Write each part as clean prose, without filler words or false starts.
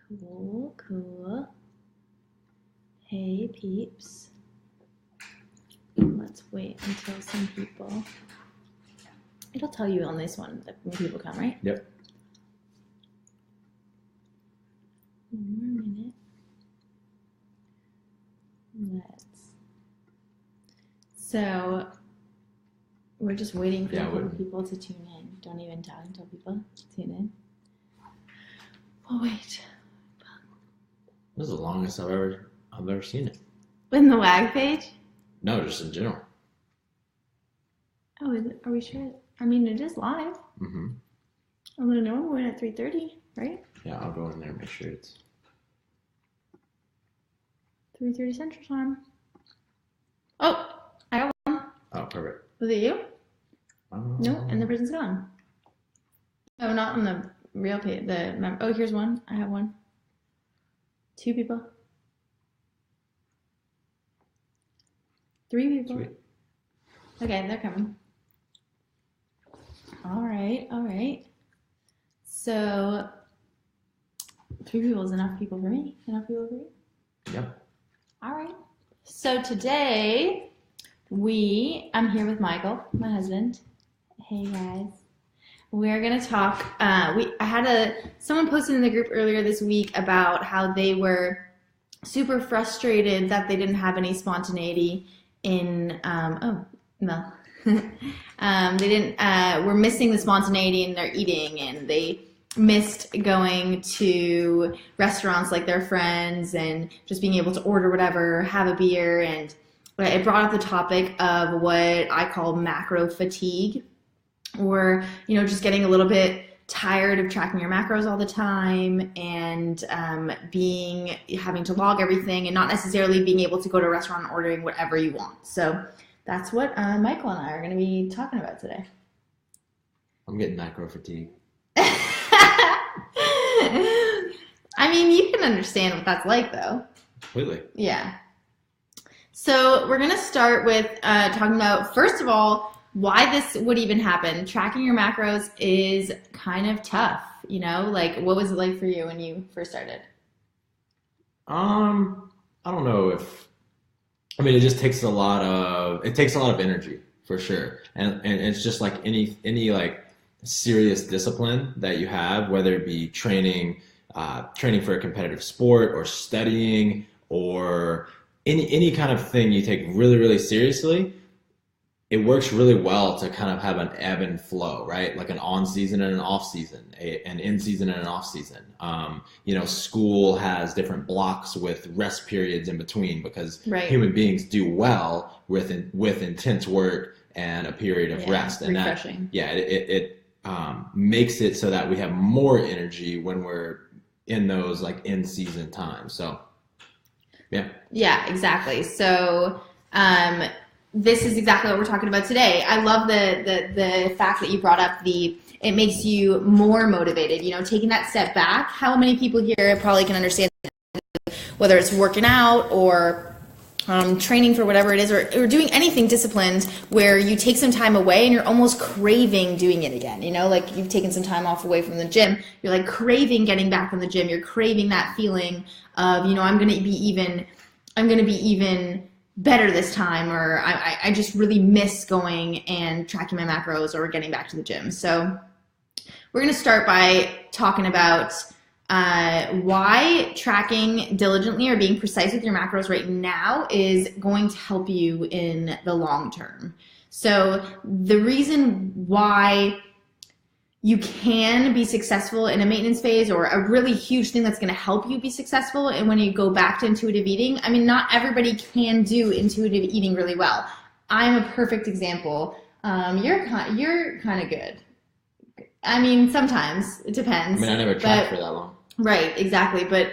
Cool. Hey, peeps. Let's wait until some people... It'll tell you on this one that when people come, right? Yep. One more minute. So, we're just waiting for people to tune in. Don't even talk until people tune in. We'll wait. This is the longest I've ever seen it. In the WAG page? No, just in general. Oh, is it? Are we sure? I mean, it is live. Mm-hmm. I'm gonna know we're in at 3:30, right? Yeah, I'll go in there and make sure it's 3:30 Central Time. Oh, I got one. Oh, perfect. Was it you? No, and the person's gone. Oh, not on the real page. Oh, here's one. I have one. 2 people. 3 people. Sweet. Okay, they're coming. All right. So, 3 people is enough people for me. Enough people for you? Yep. All right. So today, I'm here with Michael, my husband. Hey guys. We're gonna talk. Someone posted in the group earlier this week about how they were super frustrated that they didn't have any spontaneity in. We're missing the spontaneity in their eating, and they missed going to restaurants like their friends and just being able to order whatever, have a beer, and it brought up the topic of what I call macro fatigue, or just getting a little bit tired of tracking your macros all the time and having to log everything and not necessarily being able to go to a restaurant and ordering whatever you want. So that's what Michael and I are going to be talking about today. I'm getting macro fatigue. I mean, you can understand what that's like, though. Completely. Yeah. So we're going to start with talking about, first of all, why this would even happen. Tracking your macros is kind of tough, what was it like for you when you first started? I don't know it just takes a lot of energy for sure. And it's just like any like serious discipline that you have, whether it be training for a competitive sport or studying or any kind of thing you take really, really seriously. It works really well to kind of have an ebb and flow, right? Like an on season and an off season, an in season and an off season. School has different blocks with rest periods in between because human beings do well with intense work and a period of rest. And refreshing. It makes it so that we have more energy when we're in those like in season times. So, yeah. Yeah, exactly. So, this is exactly what we're talking about today. I love the fact that you brought up it makes you more motivated, taking that step back. How many people here probably can understand whether it's working out or training for whatever it is, or doing anything disciplined where you take some time away and you're almost craving doing it again, like you've taken some time off away from the gym. You're like craving getting back in the gym. You're craving that feeling of, I'm going to be even better this time, or I just really miss going and tracking my macros or getting back to the gym. So we're going to start by talking about why tracking diligently or being precise with your macros right now is going to help you in the long term. So the reason why you can be successful in a maintenance phase, or a really huge thing that's going to help you be successful, and when you go back to intuitive eating, I mean, not everybody can do intuitive eating really well. I'm a perfect example. You're kind of good. I mean, sometimes it depends. I mean, I never tracked for that long. Right, exactly. But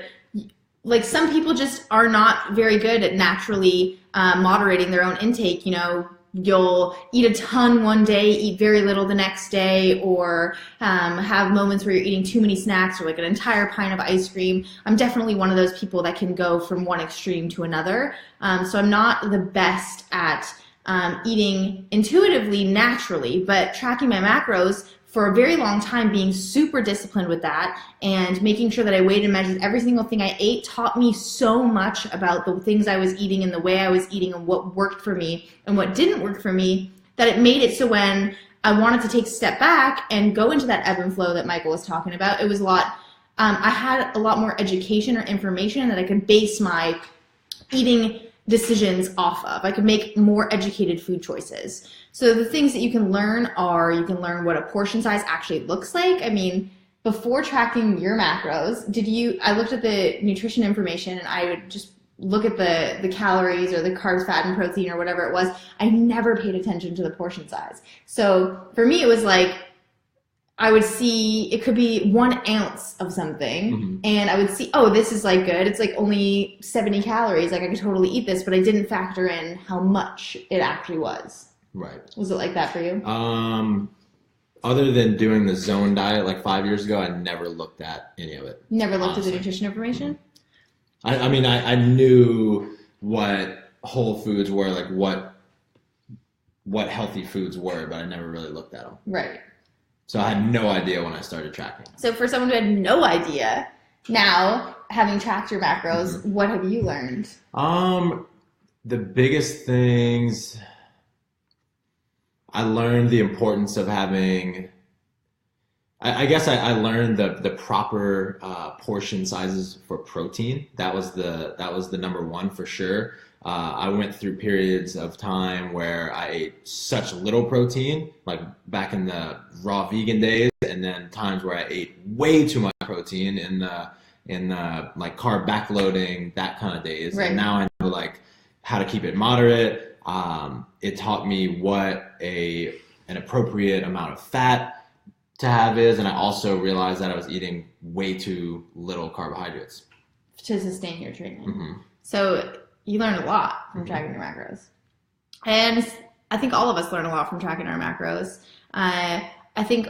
like some people just are not very good at naturally moderating their own intake. You'll eat a ton one day, eat very little the next day, or have moments where you're eating too many snacks or like an entire pint of ice cream. I'm definitely one of those people that can go from one extreme to another. So I'm not the best at eating intuitively, naturally, but tracking my macros for a very long time, being super disciplined with that and making sure that I weighed and measured every single thing I ate taught me so much about the things I was eating and the way I was eating and what worked for me and what didn't work for me, that it made it so when I wanted to take a step back and go into that ebb and flow that Michael was talking about, it was a lot, I had a lot more education or information that I could base my eating decisions off of. I could make more educated food choices. So the things that you can learn are, you can learn what a portion size actually looks like. I mean, before tracking your macros, I looked at the nutrition information and I would just look at the calories or the carbs, fat, and protein or whatever it was. I never paid attention to the portion size. So for me, it was like, I would see, it could be 1 ounce of something, and I would see, oh, this is like good. It's like only 70 calories. Like I could totally eat this, but I didn't factor in how much it actually was. Right. Was it like that for you? Other than doing the zone diet like 5 years ago, I never looked at any of it. Never looked at the nutrition information? I mean, I knew what whole foods were, like what healthy foods were, but I never really looked at them. Right. So I had no idea when I started tracking. So for someone who had no idea, now having tracked your macros, what have you learned? The biggest things, I learned the importance of having, I guess I learned the proper portion sizes for protein. That was the number one for sure. I went through periods of time where I ate such little protein, like back in the raw vegan days, and then times where I ate way too much protein in like carb backloading, that kind of days. Right. And now I know like how to keep it moderate. It taught me what an appropriate amount of fat to have is, and I also realized that I was eating way too little carbohydrates to sustain your training. So you learn a lot from tracking your macros. And I think all of us learn a lot from tracking our macros. I think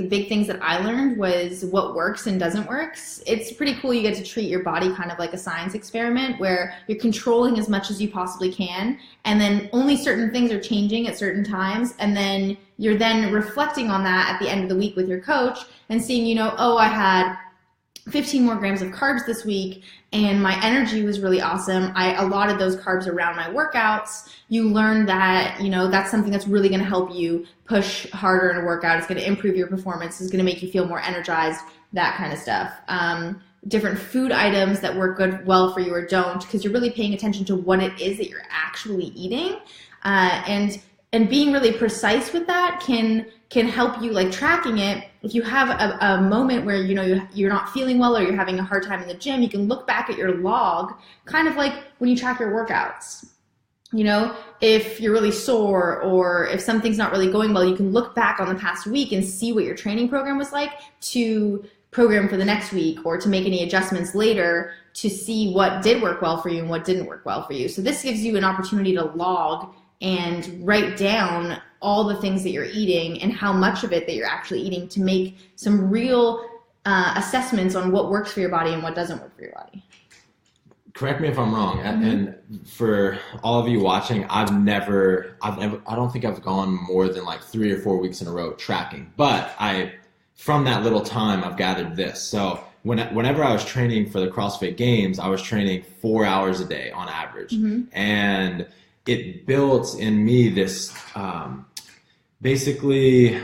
big things that I learned was what works and doesn't work. It's pretty cool. You get to treat your body kind of like a science experiment where you're controlling as much as you possibly can. And then only certain things are changing at certain times. And then you're then reflecting on that at the end of the week with your coach and seeing, oh, I had 15 more grams of carbs this week and my energy was really awesome. I allotted those carbs around my workouts. You learn that, that's something that's really going to help you push harder in a workout. It's going to improve your performance. It's going to make you feel more energized, that kind of stuff. Different food items that work well for you or don't, because you're really paying attention to what it is that you're actually eating. And being really precise with that can help you, like tracking it. If you have a moment where you're not feeling well or you're having a hard time in the gym, you can look back at your log, kind of like when you track your workouts. If you're really sore or if something's not really going well, you can look back on the past week and see what your training program was like to program for the next week or to make any adjustments later to see what did work well for you and what didn't work well for you. So this gives you an opportunity to log and write down all the things that you're eating and how much of it that you're actually eating to make some real assessments on what works for your body and what doesn't work for your body. Correct me if I'm wrong. And for all of you watching, I don't think I've gone more than like 3 or 4 weeks in a row tracking, but from that little time, I've gathered this. So whenever I was training for the CrossFit Games, I was training 4 hours a day on average. And it built in me this, basically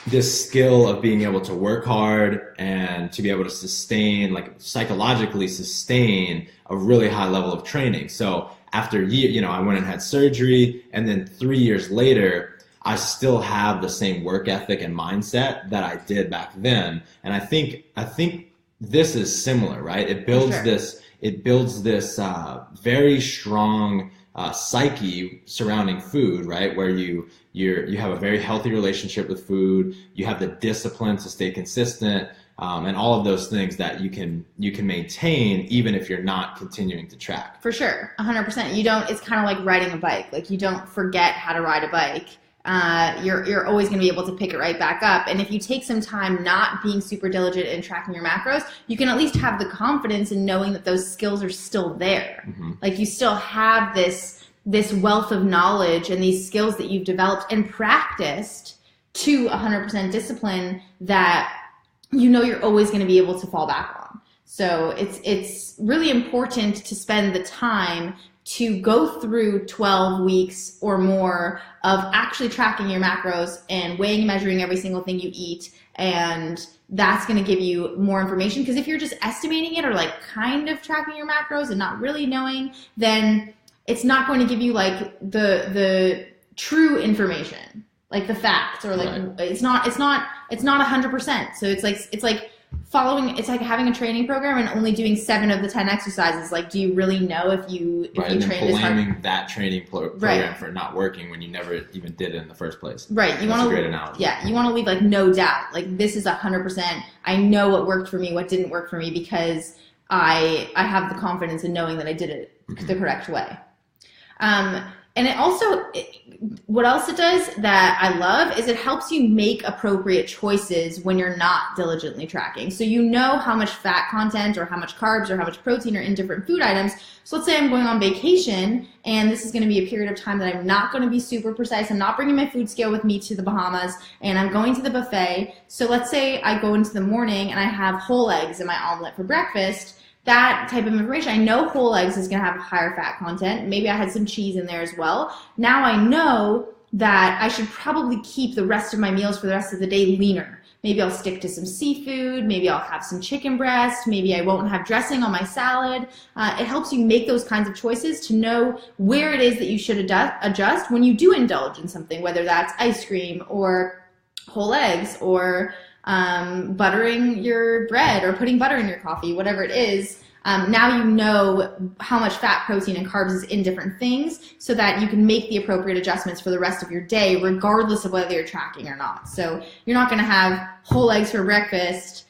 this skill of being able to work hard and to be able to sustain, like psychologically sustain a really high level of training. So after I went and had surgery, and then 3 years later, I still have the same work ethic and mindset that I did back then. And I think this is similar, right? It builds this very strong psyche surrounding food, right? Where you have a very healthy relationship with food. You have the discipline to stay consistent, and all of those things that you can maintain even if you're not continuing to track. For sure, 100%. It's kind of like riding a bike. Like you don't forget how to ride a bike. You're always going to be able to pick it right back up. And if you take some time not being super diligent in tracking your macros, you can at least have the confidence in knowing that those skills are still there. Like you still have this wealth of knowledge and these skills that you've developed and practiced to 100% discipline that you know you're always going to be able to fall back on. So it's really important to spend the time to go through 12 weeks or more of actually tracking your macros and weighing, measuring every single thing you eat. And that's going to give you more information, because if you're just estimating it or like kind of tracking your macros and not really knowing, then it's not going to give you like the true information, like the facts, or like right. it's not 100%. So it's like following, it's like having a training program and only doing 7 of the 10 exercises. Like, do you really know if you train this hard? Blaming that training program right. for not working when you never even did it in the first place. Right. That's a great analogy. Yeah. You want to leave like no doubt. Like, this is 100%. I know what worked for me, what didn't work for me, because I have the confidence in knowing that I did it the correct way. And it also, what else it does that I love is it helps you make appropriate choices when you're not diligently tracking. So you know how much fat content or how much carbs or how much protein are in different food items. So let's say I'm going on vacation and this is going to be a period of time that I'm not going to be super precise. I'm not bringing my food scale with me to the Bahamas, and I'm going to the buffet. So let's say I go into the morning and I have whole eggs in my omelet for breakfast. That type of information, I know whole eggs is going to have a higher fat content. Maybe I had some cheese in there as well. Now I know that I should probably keep the rest of my meals for the rest of the day leaner. Maybe I'll stick to some seafood. Maybe I'll have some chicken breast. Maybe I won't have dressing on my salad. It helps you make those kinds of choices to know where it is that you should adjust when you do indulge in something, whether that's ice cream or whole eggs or buttering your bread or putting butter in your coffee, whatever it is. Now you know how much fat, protein, and carbs is in different things, so that you can make the appropriate adjustments for the rest of your day, regardless of whether you're tracking or not. So you're not going to have whole eggs for breakfast,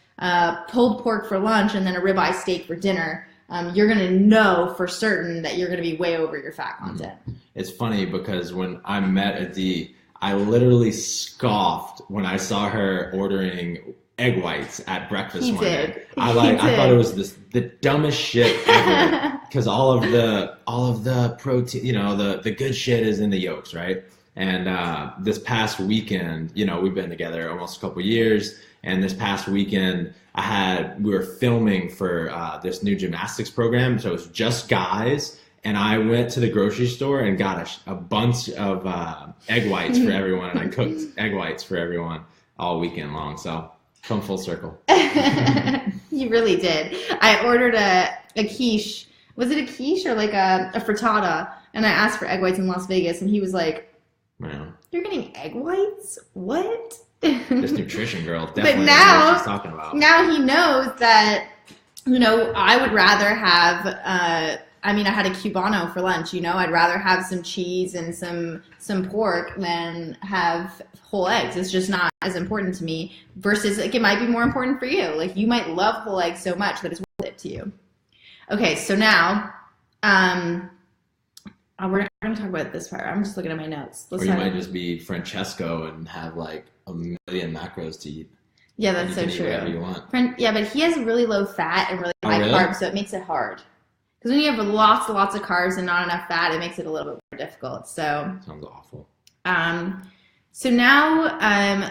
pulled pork for lunch, and then a ribeye steak for dinner. You're going to know for certain that you're going to be way over your fat content. It's funny because when I met Adee, I literally scoffed when I saw her ordering egg whites at breakfast one day. I thought it was the dumbest shit ever, because all of the protein, the good shit is in the yolks, right? And this past weekend, we've been together almost a couple years, and this past weekend we were filming for this new gymnastics program, so it was just guys. And I went to the grocery store and got a bunch of egg whites for everyone, and I cooked egg whites for everyone all weekend long. So come full circle. You really did. I ordered a quiche. Was it a quiche or like a frittata? And I asked for egg whites in Las Vegas, and he was like, "Wow, you're getting egg whites? What?" This nutrition girl definitely but now, knows what she's talking about. Now he knows that, I would rather have I had a Cubano for lunch, I'd rather have some cheese and some pork than have whole eggs. It's just not as important to me, versus like it might be more important for you. Like, you might love whole eggs so much that it's worth it to you. Okay, so now we're going to talk about this part. I'm just looking at my notes. Or you might just be Francesco and have like a million macros to eat. Yeah, that's so true. Whatever you want. Yeah, but he has really low fat and really high carbs, so it makes it hard. Because when you have lots of carbs and not enough fat, it makes it a little bit more difficult. So sounds awful. So now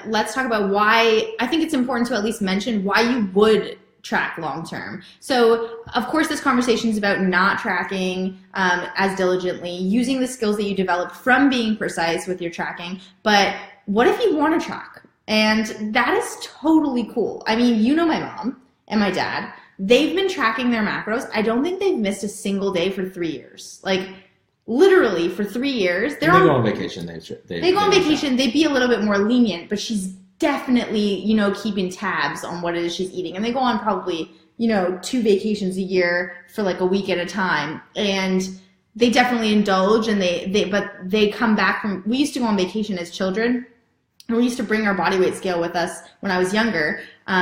let's talk about why I think it's important to at least mention why you would track long term. So of course, this conversation is about not tracking as diligently, using the skills that you develop from being precise with your tracking. But what if you want to track? And that is totally cool. I mean, my mom and my dad. They've been tracking their macros. I don't think they've missed a single day for 3 years. Like, literally for 3 years. They go on vacation. They go on vacation. They'd be a little bit more lenient, but she's definitely, keeping tabs on what it is she's eating. And they go on probably, 2 vacations a year for like a week at a time. And they definitely indulge, and but they come back from, we used to go on vacation as children. And we used to bring our body weight scale with us when I was younger,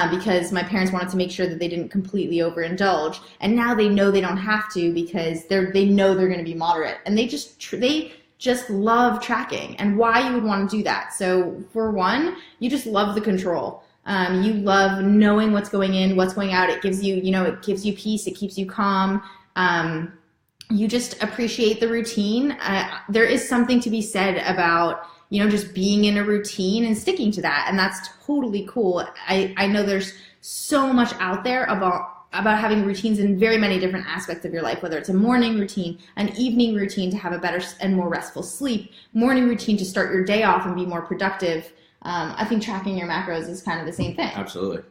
because my parents wanted to make sure that they didn't completely overindulge. And now they know they don't have to, because they know they're going to be moderate. And they just love tracking, and why you would want to do that. So for one, you just love the control. You love knowing what's going in, what's going out. It gives you, it gives you peace. It keeps you calm. You just appreciate the routine. There is something to be said about just being in a routine and sticking to that. And that's totally cool. I know there's so much out there about having routines in very many different aspects of your life, whether it's a morning routine, an evening routine to have a better and more restful sleep, morning routine to start your day off and be more productive. I think tracking your macros is kind of the same thing. Absolutely.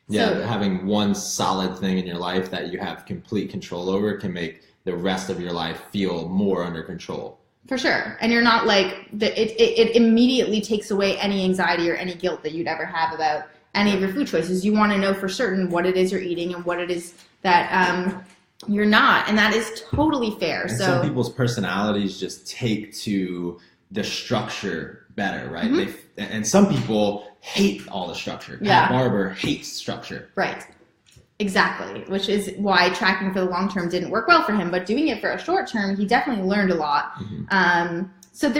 Yeah, so, having one solid thing in your life that you have complete control over can make the rest of your life feel more under control. For sure. And you're not like, it immediately takes away any anxiety or any guilt that you'd ever have about any of your food choices. You want to know for certain what it is you're eating and what it is that you're not. And that is totally fair. And so some people's personalities just take to the structure better, right? Mm-hmm. And some people hate all the structure. Pat Barber hates structure. Right. Exactly. Which is why tracking for the long term didn't work well for him. But doing it for a short term, he definitely learned a lot. Mm-hmm. So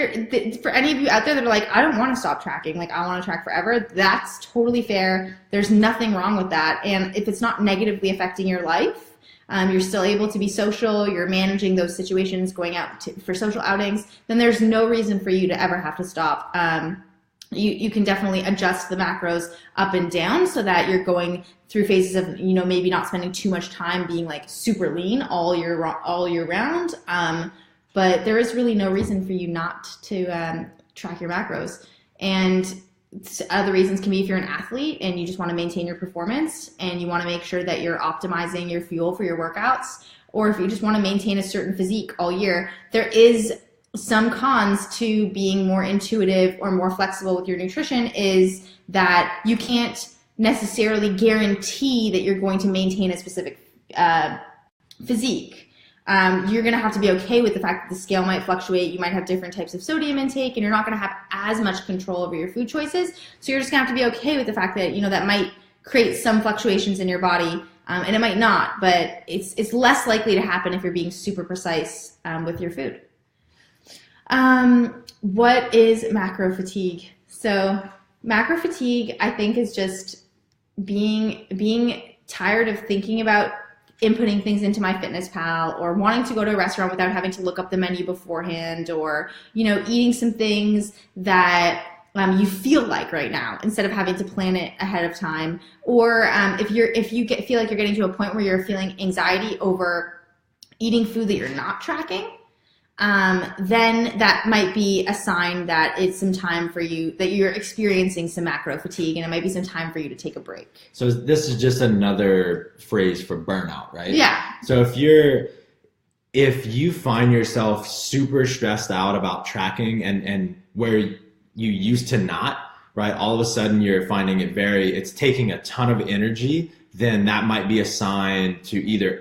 for any of you out there that are like, I don't want to stop tracking, like I want to track forever, that's totally fair. There's nothing wrong with that. And if it's not negatively affecting your life, you're still able to be social, you're managing those situations, going out for social outings, then there's no reason for you to ever have to stop. You can definitely adjust the macros up and down so that you're going through phases of, maybe not spending too much time being like super lean all year round. But there is really no reason for you not to track your macros. And other reasons can be if you're an athlete and you just want to maintain your performance and you want to make sure that you're optimizing your fuel for your workouts, or if you just want to maintain a certain physique all year. There is some cons to being more intuitive or more flexible with your nutrition, is that you can't necessarily guarantee that you're going to maintain a specific physique. You're going to have to be okay with the fact that the scale might fluctuate. You might have different types of sodium intake, and you're not going to have as much control over your food choices. So you're just going to have to be okay with the fact that, that might create some fluctuations in your body, and it might not, but it's less likely to happen if you're being super precise with your food. What is macro fatigue? So macro fatigue, I think, is just being tired of thinking about inputting things into MyFitnessPal, or wanting to go to a restaurant without having to look up the menu beforehand, or, eating some things that you feel like right now instead of having to plan it ahead of time. Or if you feel like you're getting to a point where you're feeling anxiety over eating food that you're not tracking, then that might be a sign that it's some time for you, that you're experiencing some macro fatigue, and it might be some time for you to take a break. So this is just another phrase for burnout, right? Yeah. So if you find yourself super stressed out about tracking and where you used to not, right, all of a sudden you're finding it's taking a ton of energy, then that might be a sign to either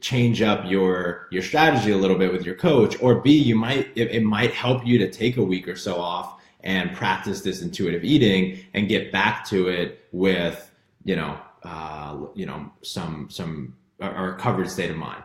change up your strategy a little bit with your coach, or B, it might help you to take a week or so off and practice this intuitive eating and get back to it with some a recovered state of mind.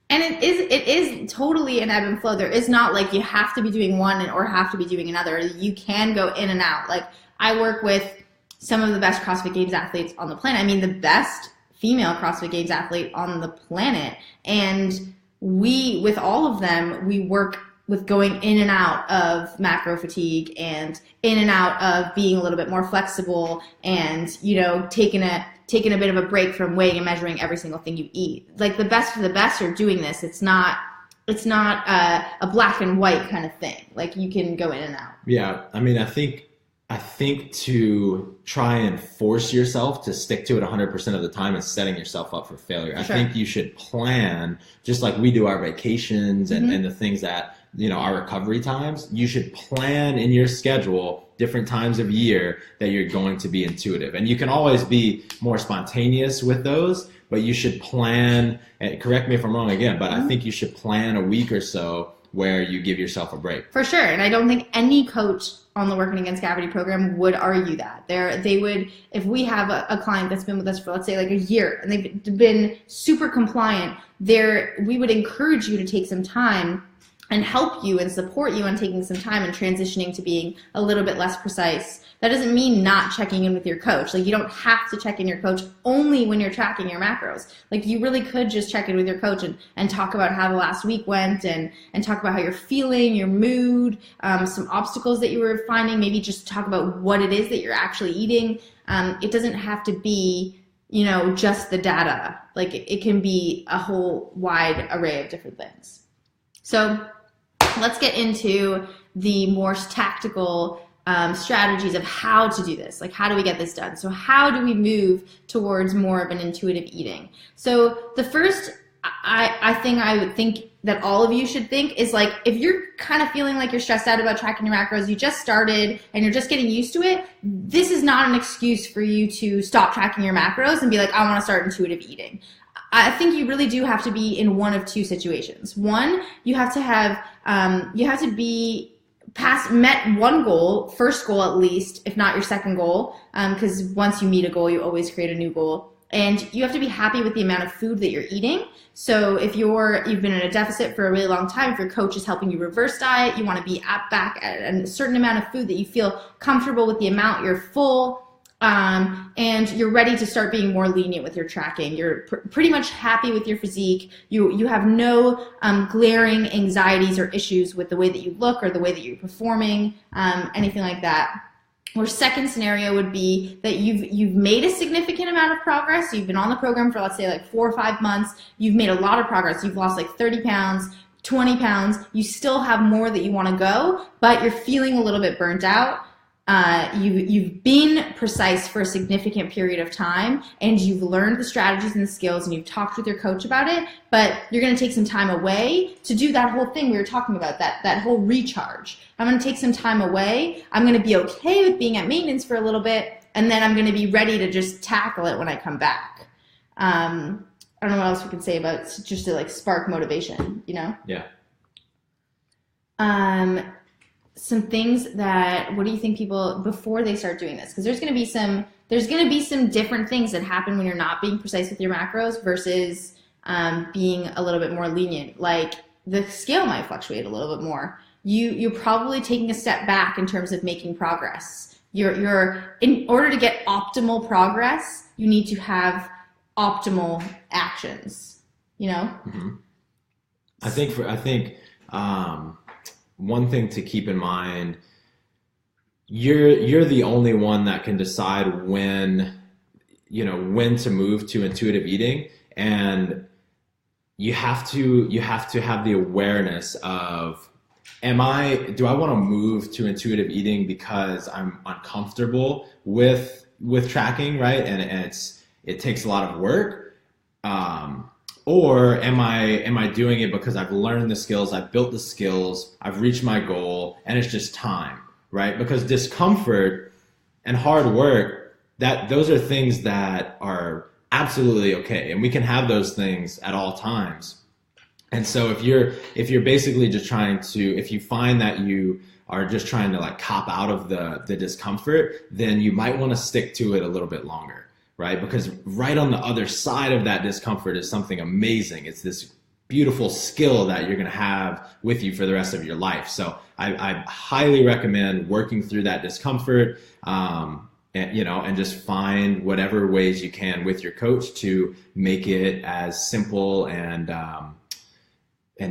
And it is totally an ebb and flow. There is not like you have to be doing one or have to be doing another. You can go in and out. Like, I work with some of the best CrossFit Games athletes on the planet. I mean, the best female CrossFit Games athlete on the planet. And with all of them, we work with going in and out of macro fatigue and in and out of being a little bit more flexible and, taking a bit of a break from weighing and measuring every single thing you eat. Like, the best of the best are doing this. It's not a black and white kind of thing. Like, you can go in and out. Yeah. I mean, I think to try and force yourself to stick to it 100% of the time is setting yourself up for failure. I think you should plan, just like we do our vacations and the things that, our recovery times. You should plan in your schedule different times of year that you're going to be intuitive. And you can always be more spontaneous with those, but you should plan, and correct me if I'm wrong again, but I think you should plan a week or so where you give yourself a break. For sure. And I don't think any coach on the Working Against Gravity program would argue that. They would, if we have a client that's been with us for, let's say, like a year, and they've been super compliant, we would encourage you to take some time and help you and support you on taking some time and transitioning to being a little bit less precise. That doesn't mean not checking in with your coach. Like, you don't have to check in your coach only when you're tracking your macros. Like, you really could just check in with your coach and talk about how the last week went and talk about how you're feeling, your mood, some obstacles that you were finding, maybe just talk about what it is that you're actually eating. It doesn't have to be, just the data. Like, it can be a whole wide array of different things. So let's get into the more tactical strategies of how to do this. Like, how do we get this done? So how do we move towards more of an intuitive eating? So the first I would think that all of you should think is, like, if you're kind of feeling like you're stressed out about tracking your macros, you just started and you're just getting used to it, this is not an excuse for you to stop tracking your macros and be like, I want to start intuitive eating. I think you really do have to be in one of two situations. One, you have to be met one goal, first goal at least, if not your second goal, because once you meet a goal, you always create a new goal. And you have to be happy with the amount of food that you're eating. So if you've been in a deficit for a really long time, if your coach is helping you reverse diet, you want to be back at a certain amount of food that you feel comfortable with the amount, you're full, and you're ready to start being more lenient with your tracking. You're pretty much happy with your physique. You have no glaring anxieties or issues with the way that you look or the way that you're performing, anything like that. Or second scenario would be that you've made a significant amount of progress. You've been on the program for, let's say, like 4 or 5 months. You've made a lot of progress. You've lost like 30 pounds, 20 pounds. You still have more that you want to go, but you're feeling a little bit burnt out. You've been precise for a significant period of time, and you've learned the strategies and the skills, and you've talked with your coach about it, but you're going to take some time away to do that whole thing we were talking about, that whole recharge. I'm going to take some time away. I'm going to be okay with being at maintenance for a little bit, and then I'm going to be ready to just tackle it when I come back. I don't know what else we can say about just to, like, spark motivation, Yeah. Some things what do you think people, before they start doing this? Because there's going to be some different things that happen when you're not being precise with your macros versus being a little bit more lenient. Like, the scale might fluctuate a little bit more. You're probably taking a step back in terms of making progress. You're in order to get optimal progress, you need to have optimal actions. Mm-hmm. I think one thing to keep in mind, you're the only one that can decide when to move to intuitive eating, and you have to have the awareness of, do I want to move to intuitive eating because I'm uncomfortable with tracking, right? And it takes a lot of work. Or am I doing it because I've learned the skills, I've built the skills, I've reached my goal, and it's just time, right? Because discomfort and hard work, those are things that are absolutely okay, and we can have those things at all times. And so if you're basically just if you find that you are just trying to, like, cop out of the discomfort, then you might want to stick to it a little bit longer. Right? Because right on the other side of that discomfort is something amazing. It's this beautiful skill that you're going to have with you for the rest of your life. So I highly recommend working through that discomfort, and just find whatever ways you can with your coach to make it as simple and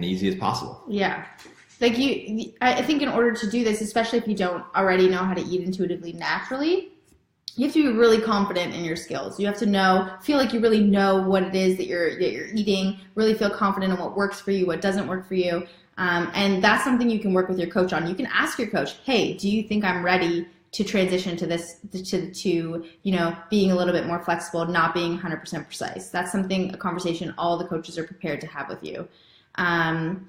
easy as possible. Yeah. Like, I think in order to do this, especially if you don't already know how to eat intuitively naturally, you have to be really confident in your skills. You have to feel like you really know what it is that you're eating, really feel confident in what works for you, what doesn't work for you. And that's something you can work with your coach on. You can ask your coach, hey, do you think I'm ready to transition to this, to being a little bit more flexible, not being 100% precise? That's a conversation all the coaches are prepared to have with you. And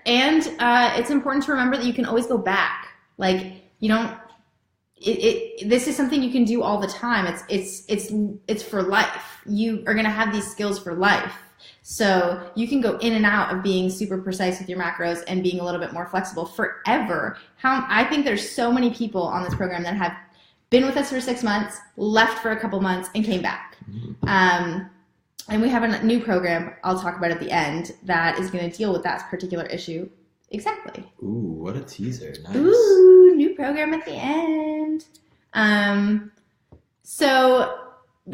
it's important to remember that you can always go back. Like, this is something you can do all the time. It's for life. You are going to have these skills for life. So you can go in and out of being super precise with your macros and being a little bit more flexible forever. I think there's so many people on this program that have been with us for 6 months, left for a couple months, and came back. And we have a new program I'll talk about at the end that is going to deal with that particular issue. Exactly. Ooh, what a teaser. Nice. Ooh, new program at the end. So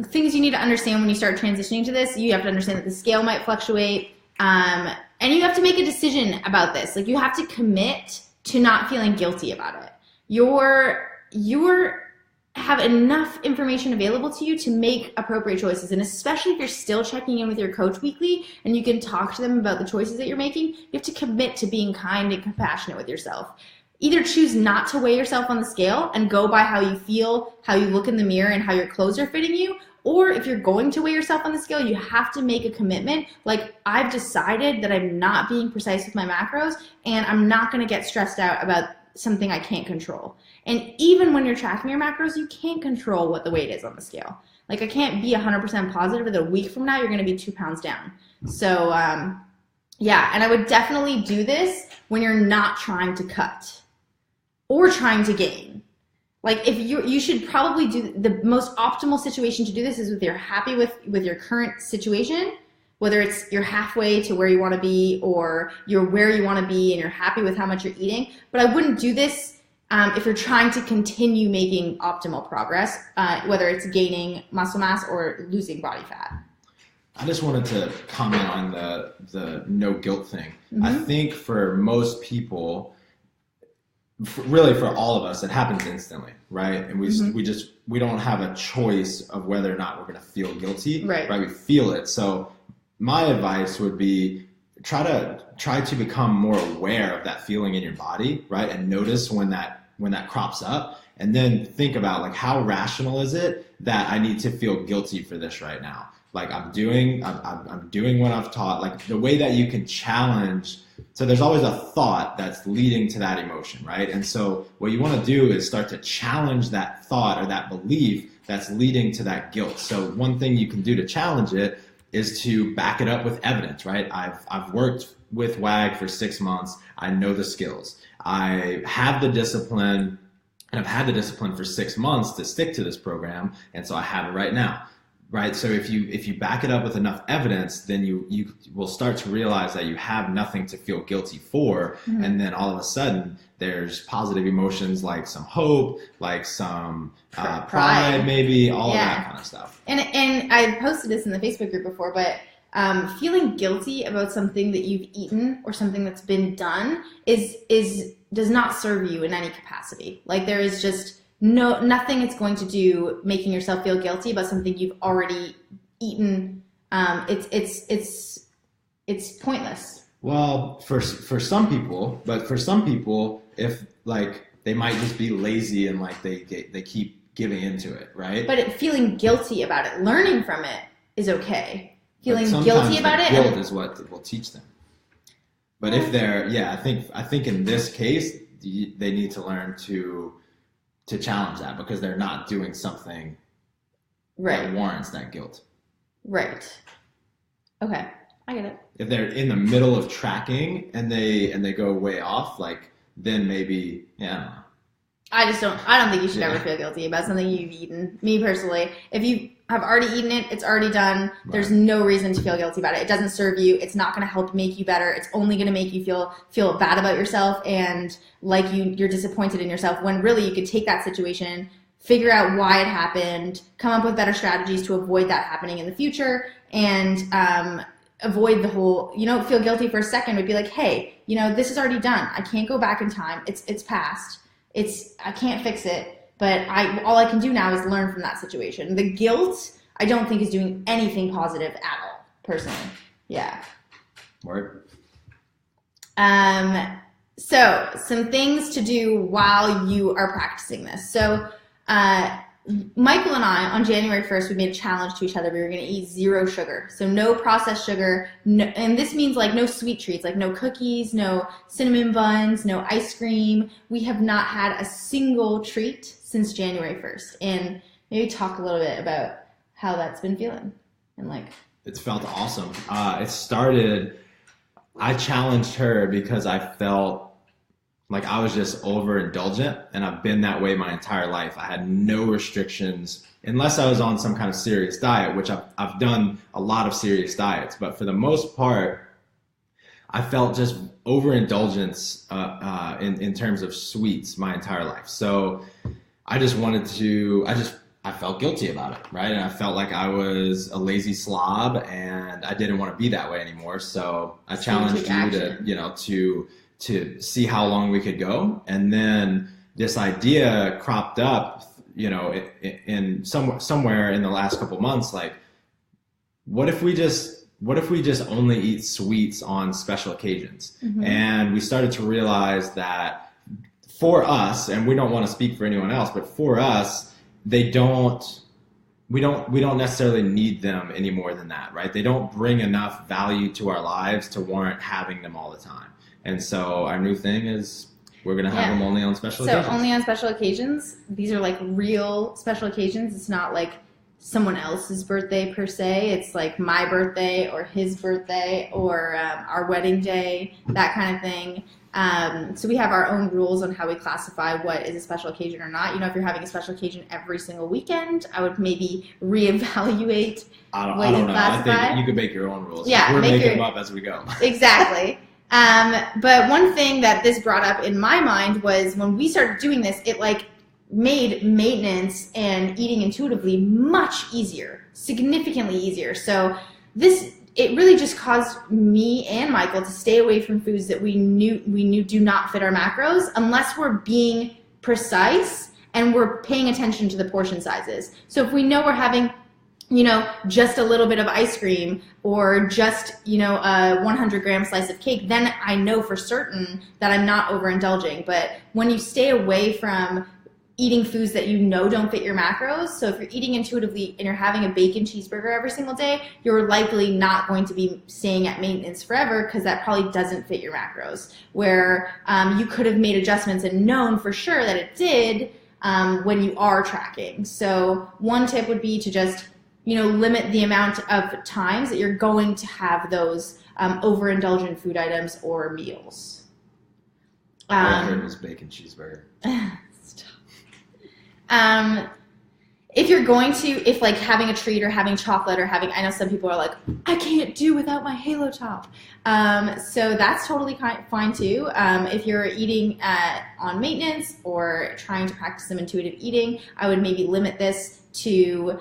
things you need to understand when you start transitioning to this, you have to understand that the scale might fluctuate. And you have to make a decision about this. Like, you have to commit to not feeling guilty about it. You're have enough information available to you to make appropriate choices. And especially if you're still checking in with your coach weekly and you can talk to them about the choices that you're making, you have to commit to being kind and compassionate with yourself. Either choose not to weigh yourself on the scale and go by how you feel, how you look in the mirror, and how your clothes are fitting you. Or if you're going to weigh yourself on the scale, you have to make a commitment. Like, I've decided that I'm not being precise with my macros, and I'm not going to get stressed out about something I can't control. And even when you're tracking your macros, you can't control what the weight is on the scale. Like, I can't be 100% positive that a week from now you're going to be 2 pounds down. So, yeah, and I would definitely do this when you're not trying to cut or trying to gain. Like, if you should probably do the most optimal situation to do this is if you're happy with your current situation, whether it's you're halfway to where you want to be or you're where you want to be and you're happy with how much you're eating. But I wouldn't do this if you're trying to continue making optimal progress, whether it's gaining muscle mass or losing body fat. I just wanted to comment on the no guilt thing. Mm-hmm. I think for most people, really for all of us, it happens instantly, right? And we don't have a choice of whether or not we're going to feel guilty, right? We feel it. So my advice would be try to become more aware of that feeling in your body, right? And notice when that crops up, and then think about, like, how rational is it that I need to feel guilty for this right now? Like, I'm doing what I've taught, like the way that you can challenge. So there's always a thought that's leading to that emotion, right? And so what you want to do is start to challenge that thought or that belief that's leading to that guilt. So one thing you can do to challenge it is to back it up with evidence, right? I've worked with WAG for 6 months. I know the skills. I have the discipline, and I've had the discipline for 6 months to stick to this program, and so I have it right now. Right. So if you back it up with enough evidence, then you will start to realize that you have nothing to feel guilty for. Mm-hmm. And then all of a sudden there's positive emotions like some hope, like some pride, maybe all of that kind of stuff. And I posted this in the Facebook group before, but feeling guilty about something that you've eaten or something that's been done does not serve you in any capacity. Like, there is just nothing it's going to do making yourself feel guilty about something you've already eaten. It's pointless. Well, for some people, but for some people, if, like, they might just be lazy and, like, they keep giving into it, right? But feeling guilty about it, learning from it, is okay. Feeling guilty about it, guilt is what will teach them. But if they're, I think in this case they need to learn to challenge that, because they're not doing something that warrants that guilt. Right. Okay, I get it. If they're in the middle of tracking and they go way off, like, then maybe, I don't know. I don't think you should ever feel guilty about something you've eaten. Me personally, if you have already eaten it, it's already done. Right. There's no reason to feel guilty about it. It doesn't serve you. It's not going to help make you better. It's only going to make you feel bad about yourself and like you're disappointed in yourself, when really you could take that situation, figure out why it happened, come up with better strategies to avoid that happening in the future, and avoid the whole, feel guilty for a second. Would be like, hey, this is already done. I can't go back in time. It's past. I can't fix it, but all I can do now is learn from that situation. The guilt, I don't think, is doing anything positive at all, personally. Yeah. Word. So some things to do while you are practicing this. So, Michael and I, on January 1st, we made a challenge to each other. We were going to eat 0 sugar. So no processed sugar. No, and this means, like, no sweet treats, like no cookies, no cinnamon buns, no ice cream. We have not had a single treat since January 1st. And maybe talk a little bit about how that's been feeling. And, like, it's felt awesome. I challenged her because I felt like I was just overindulgent, and I've been that way my entire life. I had no restrictions unless I was on some kind of serious diet, which I've done a lot of serious diets. But for the most part, I felt just overindulgence in terms of sweets my entire life. So I just wanted to, I felt guilty about it, right? And I felt like I was a lazy slob and I didn't want to be that way anymore. So I challenged you to see how long we could go. And then this idea cropped up, in somewhere in the last couple months, like, what if we just only eat sweets on special occasions? Mm-hmm. And we started to realize that for us, and we don't want to speak for anyone else, but for us, we don't necessarily need them any more than that, right? They don't bring enough value to our lives to warrant having them all the time. And so our new thing is we're going to have them only on special occasions. So only on special occasions. These are like real special occasions. It's not like someone else's birthday per se. It's like my birthday or his birthday or our wedding day, that kind of thing. So we have our own rules on how we classify what is a special occasion or not. If you're having a special occasion every single weekend, I would maybe reevaluate I don't know. I think you could make your own rules. Yeah, we're making them up as we go. Exactly. But one thing that this brought up in my mind was when we started doing this, it like made maintenance and eating intuitively much easier, significantly easier. So it really just caused me and Michael to stay away from foods that we knew do not fit our macros unless we're being precise and we're paying attention to the portion sizes. So if we know we're having, just a little bit of ice cream or just, a 100-gram slice of cake, then I know for certain that I'm not overindulging. But when you stay away from eating foods that don't fit your macros. So if you're eating intuitively and you're having a bacon cheeseburger every single day, you're likely not going to be staying at maintenance forever because that probably doesn't fit your macros. Where you could have made adjustments and known for sure that it did when you are tracking. So one tip would be to just, limit the amount of times that you're going to have those overindulgent food items or meals. All I heard was bacon cheeseburger. If you're going to, if like having a treat or having chocolate or I know some people are like, I can't do without my Halo Top. So that's totally fine too. If you're eating on maintenance or trying to practice some intuitive eating, I would maybe limit this to,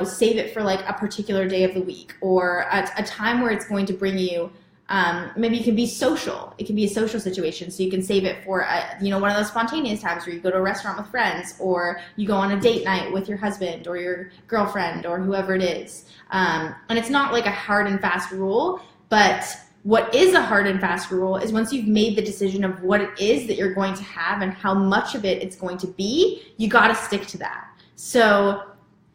save it for like a particular day of the week or a time where it's going to bring you. Maybe it can be social. It can be a social situation. So you can save it for, one of those spontaneous times where you go to a restaurant with friends or you go on a date night with your husband or your girlfriend or whoever it is. And it's not like a hard and fast rule, but what is a hard and fast rule is once you've made the decision of what it is that you're going to have and how much of it it's going to be, you got to stick to that. So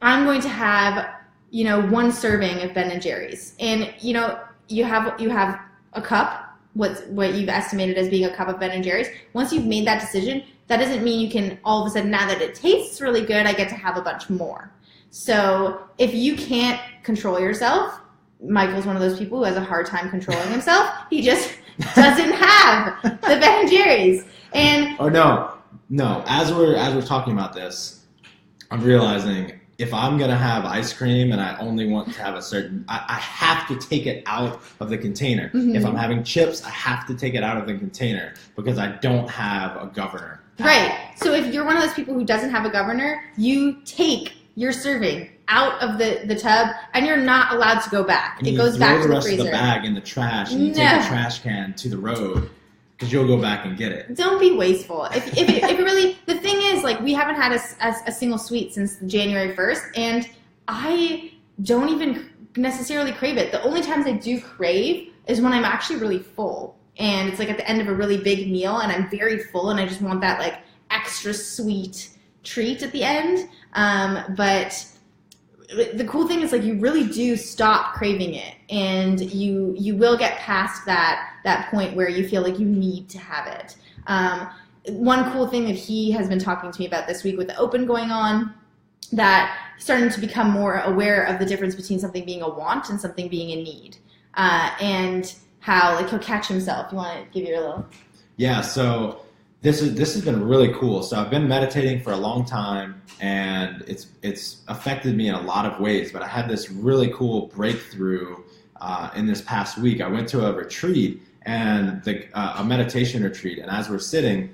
I'm going to have, one serving of Ben & Jerry's. And, you have a cup, what you've estimated as being a cup of Ben & Jerry's. Once you've made that decision, that doesn't mean you can all of a sudden, now that it tastes really good, I get to have a bunch more. So if you can't control yourself, Michael's one of those people who has a hard time controlling himself. He just doesn't have the Ben & Jerry's. No. As we're talking about this, I'm realizing if I'm going to have ice cream and I only want to have I have to take it out of the container. Mm-hmm. If I'm having chips, I have to take it out of the container because I don't have a governor. Right. So if you're one of those people who doesn't have a governor, you take your serving out of the tub and you're not allowed to go back. And it goes back to the freezer. You throw the rest of the bag in the trash and you take the trash can to the road. Because you'll go back and get it. Don't be wasteful. If it really, the thing is, like, we haven't had a single sweet since January 1st, and I don't even necessarily crave it. The only times I do crave is when I'm actually really full, and it's like at the end of a really big meal, and I'm very full, and I just want that like extra sweet treat at the end. But the cool thing is, like, you really do stop craving it, and you will get past that point where you feel like you need to have it. One cool thing that he has been talking to me about this week with the open going on, that he's starting to become more aware of the difference between something being a want and something being a need, and how, like, he'll catch himself. You want to give your little? Yeah. So this has been really cool. So I've been meditating for a long time, and it's affected me in a lot of ways. But I had this really cool breakthrough in this past week. I went to a retreat, and a meditation retreat. And as we're sitting,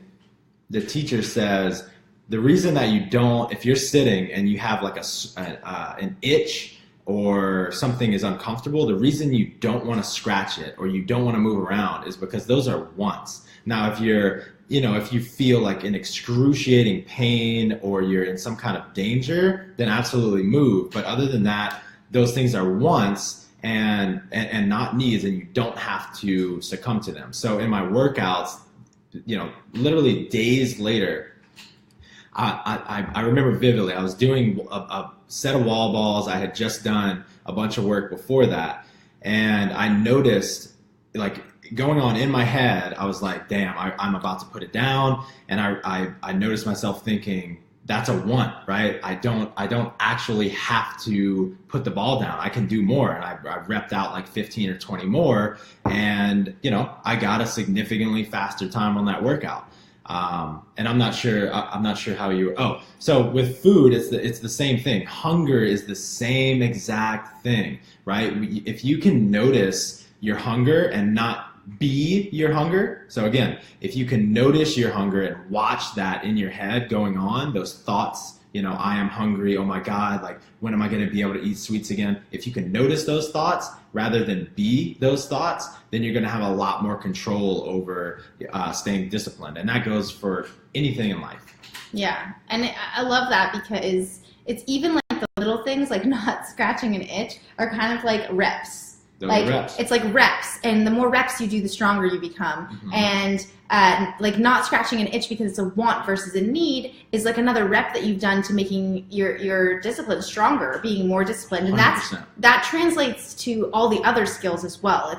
the teacher says, the reason that you don't, if you're sitting and you have like an itch or something is uncomfortable, the reason you don't want to scratch it or you don't want to move around is because those are wants. Now, if you feel like in excruciating pain or you're in some kind of danger, then absolutely move. But other than that, those things are wants and not needs, and you don't have to succumb to them. So in my workouts, literally days later, I remember vividly, I was doing a set of wall balls. I had just done a bunch of work before that. And I noticed, like, going on in my head, I was like, damn, I'm about to put it down. And I noticed myself thinking, that's a want, right? I don't actually have to put the ball down. I can do more. And I repped out like 15 or 20 more. And, I got a significantly faster time on that workout. And I'm not sure how so with food, it's the same thing. Hunger is the same exact thing, right? If you can notice your hunger and not be your hunger. So again, if you can notice your hunger and watch that in your head going on, those thoughts, I am hungry. Oh my God. Like, when am I going to be able to eat sweets again? If you can notice those thoughts rather than be those thoughts, then you're going to have a lot more control over staying disciplined. And that goes for anything in life. Yeah. And I love that because it's even like the little things, like not scratching an itch, are kind of like reps. Reps. It's like reps, and the more reps you do, the stronger you become. Mm-hmm. And like not scratching an itch because it's a want versus a need is like another rep that you've done to making your discipline stronger, being more disciplined, and 100%. that translates to all the other skills as well.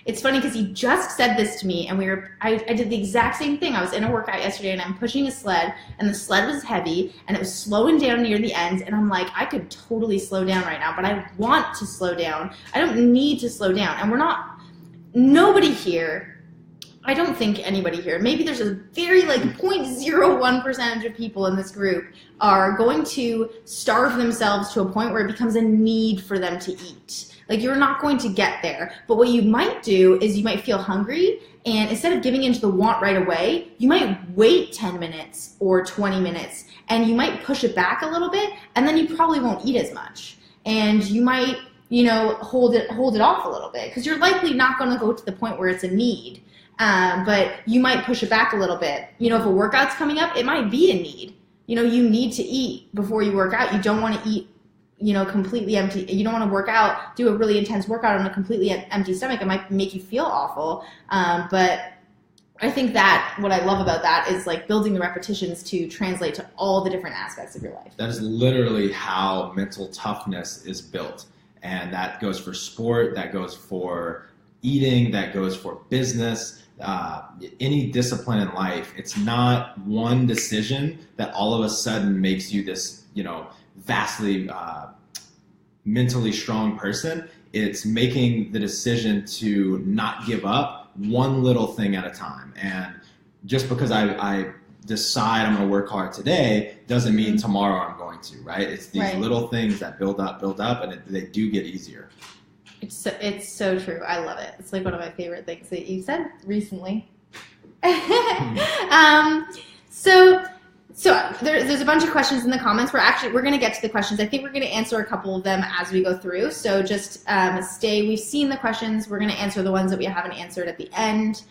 It's funny because he just said this to me, and I did the exact same thing. I was in a workout yesterday, and I'm pushing a sled, and the sled was heavy, and it was slowing down near the end, and I'm like, I could totally slow down right now, but I want to slow down. I don't need to slow down. And nobody here, I don't think anybody here, maybe there's a very like 0.01% of people in this group are going to starve themselves to a point where it becomes a need for them to eat. Like, you're not going to get there. But what you might do is you might feel hungry, and instead of giving into the want right away, you might wait 10 minutes or 20 minutes, and you might push it back a little bit, and then you probably won't eat as much. And you might, hold it off a little bit, because you're likely not going to go to the point where it's a need. But you might push it back a little bit. If a workout's coming up, it might be a need. You need to eat before you work out. You don't want to eat completely empty. You don't want to do a really intense workout on a completely empty stomach. It might make you feel awful. But I think that what I love about that is like building the repetitions to translate to all the different aspects of your life. That is literally how mental toughness is built. And that goes for sport, that goes for eating, that goes for business, any discipline in life. It's not one decision that all of a sudden makes you this, vastly mentally strong person. It's making the decision to not give up one little thing at a time. And just because I decide I'm going to work hard today doesn't mean tomorrow I'm going to, right? It's these little things that build up, and they do get eeasier. It's so true. I love it. It's like one of my favorite things that you said recently. So there's a bunch of questions in the comments. We're going to get to the questions. I think we're going to answer a couple of them as we go through. So just stay. We've seen the questions. We're going to answer the ones that we haven't answered at the end.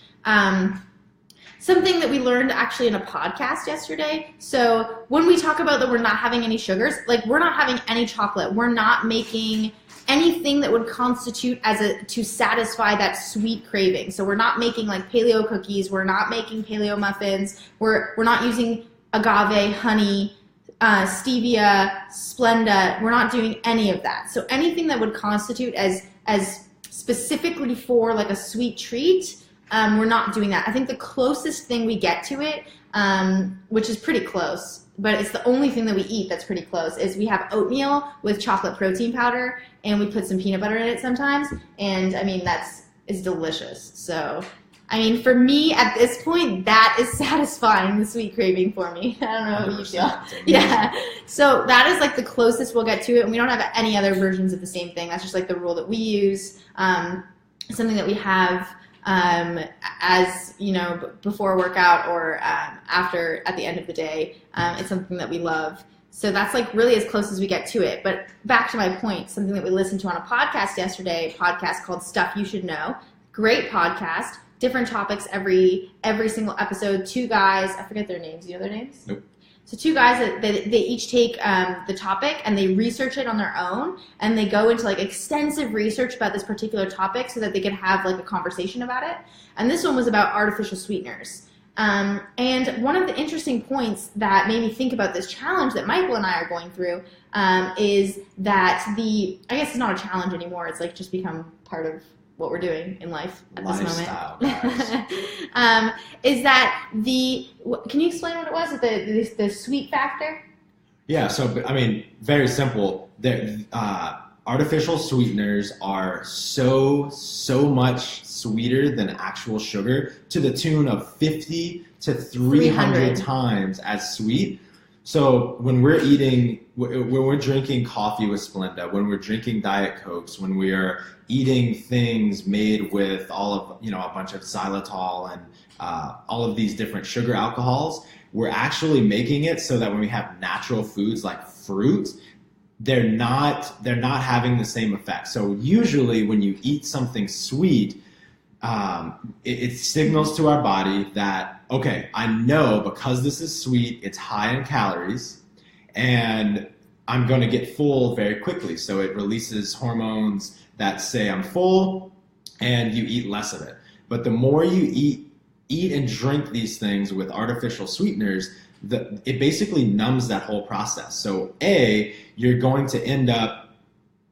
Something that we learned actually in a podcast yesterday. So when we talk about that we're not having any sugars, like we're not having any chocolate. We're not making anything that would constitute to satisfy that sweet craving. So we're not making like paleo cookies. We're not making paleo muffins. We're not using agave, honey, stevia, Splenda. We're not doing any of that. So anything that would constitute as specifically for like a sweet treat, we're not doing that. I think the closest thing we get to it, which is pretty close, but it's the only thing that we eat that's pretty close, is we have oatmeal with chocolate protein powder, and we put some peanut butter in it sometimes. And I mean, it's delicious. So I mean, for me at this point, that is satisfying the sweet craving for me. I don't know how you feel. Yeah. So that is like the closest we'll get to it. And we don't have any other versions of the same thing. That's just like the rule that we use. Something that we have as you know, before a workout or after at the end of the day. It's something that we love. So that's like really as close as we get to it. But back to my point, something that we listened to on a podcast yesterday, a podcast called Stuff You Should Know. Great podcast, different topics every single episode. Two guys, I forget their names. Do you know their names? Nope. So two guys that they each take the topic and they research it on their own, and they go into like extensive research about this particular topic so that they could have like a conversation about it. And this one was about artificial sweeteners. And one of the interesting points that made me think about this challenge that Michael and I are going through is that I guess it's not a challenge anymore. It's like just become part of what we're doing in life at this moment. Is that can you explain what it was? The sweet factor? Yeah, so I mean, very simple. Artificial sweeteners are so much sweeter than actual sugar, to the tune of 50 to 300 times as sweet. So when we're drinking coffee with Splenda, when we're drinking Diet Cokes, when we are eating things made with all of, a bunch of xylitol and all of these different sugar alcohols, we're actually making it so that when we have natural foods like fruit, they're not having the same effect. So usually when you eat something sweet, it signals to our body that, okay, I know because this is sweet, it's high in calories, and I'm going to get full very quickly. So it releases hormones that say I'm full, and you eat less of it. But the more you eat and drink these things with artificial sweeteners, it basically numbs that whole process. So you're going to end up,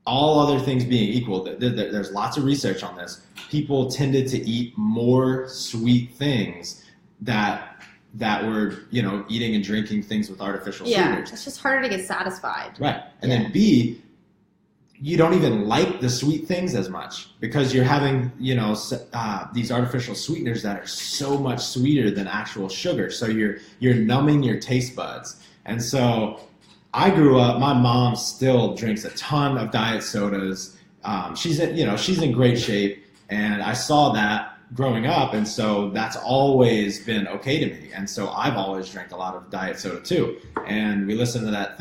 all other things being equal, there's lots of research on this, people tended to eat more sweet things that were, eating and drinking things with artificial sweeteners. It's just harder to get satisfied. Right. And then B, you don't even like the sweet things as much because you're having, these artificial sweeteners that are so much sweeter than actual sugar. So you're numbing your taste buds. And so I grew up, my mom still drinks a ton of diet sodas. She's in great shape, and I saw that growing up, and so that's always been okay to me. And so I've always drank a lot of diet soda too. And we listened to that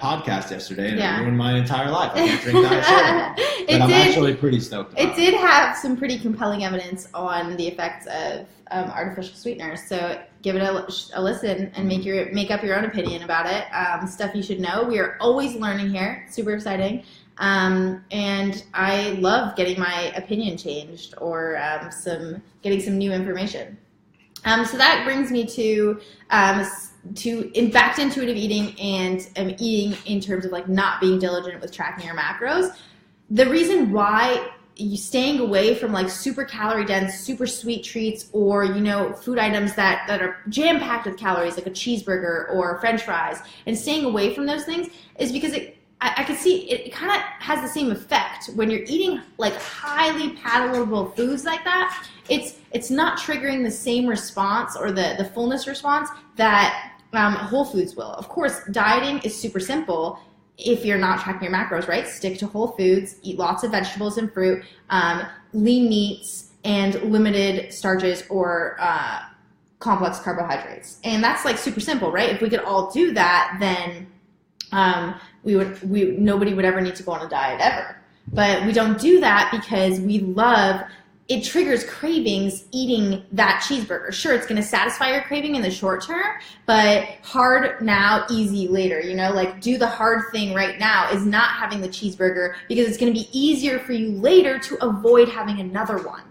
podcast yesterday, and it ruined my entire life. I can't drink diet soda, but I'm actually pretty stoked about it. It did have some pretty compelling evidence on the effects of artificial sweeteners. So give it a listen and make up your own opinion about it. Stuff you should know. We are always learning here. Super exciting. And I love getting my opinion changed or getting some new information. So that brings me to back to intuitive eating and eating in terms of like not being diligent with tracking your macros. The reason why you staying away from like super calorie dense, super sweet treats or, food items that are jam packed with calories, like a cheeseburger or French fries, and staying away from those things is because I can see it kind of has the same effect when you're eating like highly palatable foods like that. It's not triggering the same response or the fullness response that whole foods will. Of course, dieting is super simple if you're not tracking your macros, right? Stick to whole foods, eat lots of vegetables and fruit, lean meats, and limited starches or complex carbohydrates. And that's like super simple, right? If we could all do that, then nobody would ever need to go on a diet ever. But we don't do that because it triggers cravings eating that cheeseburger. Sure, it's going to satisfy your craving in the short term, but hard now, easy later. Like do the hard thing right now is not having the cheeseburger because it's going to be easier for you later to avoid having another one.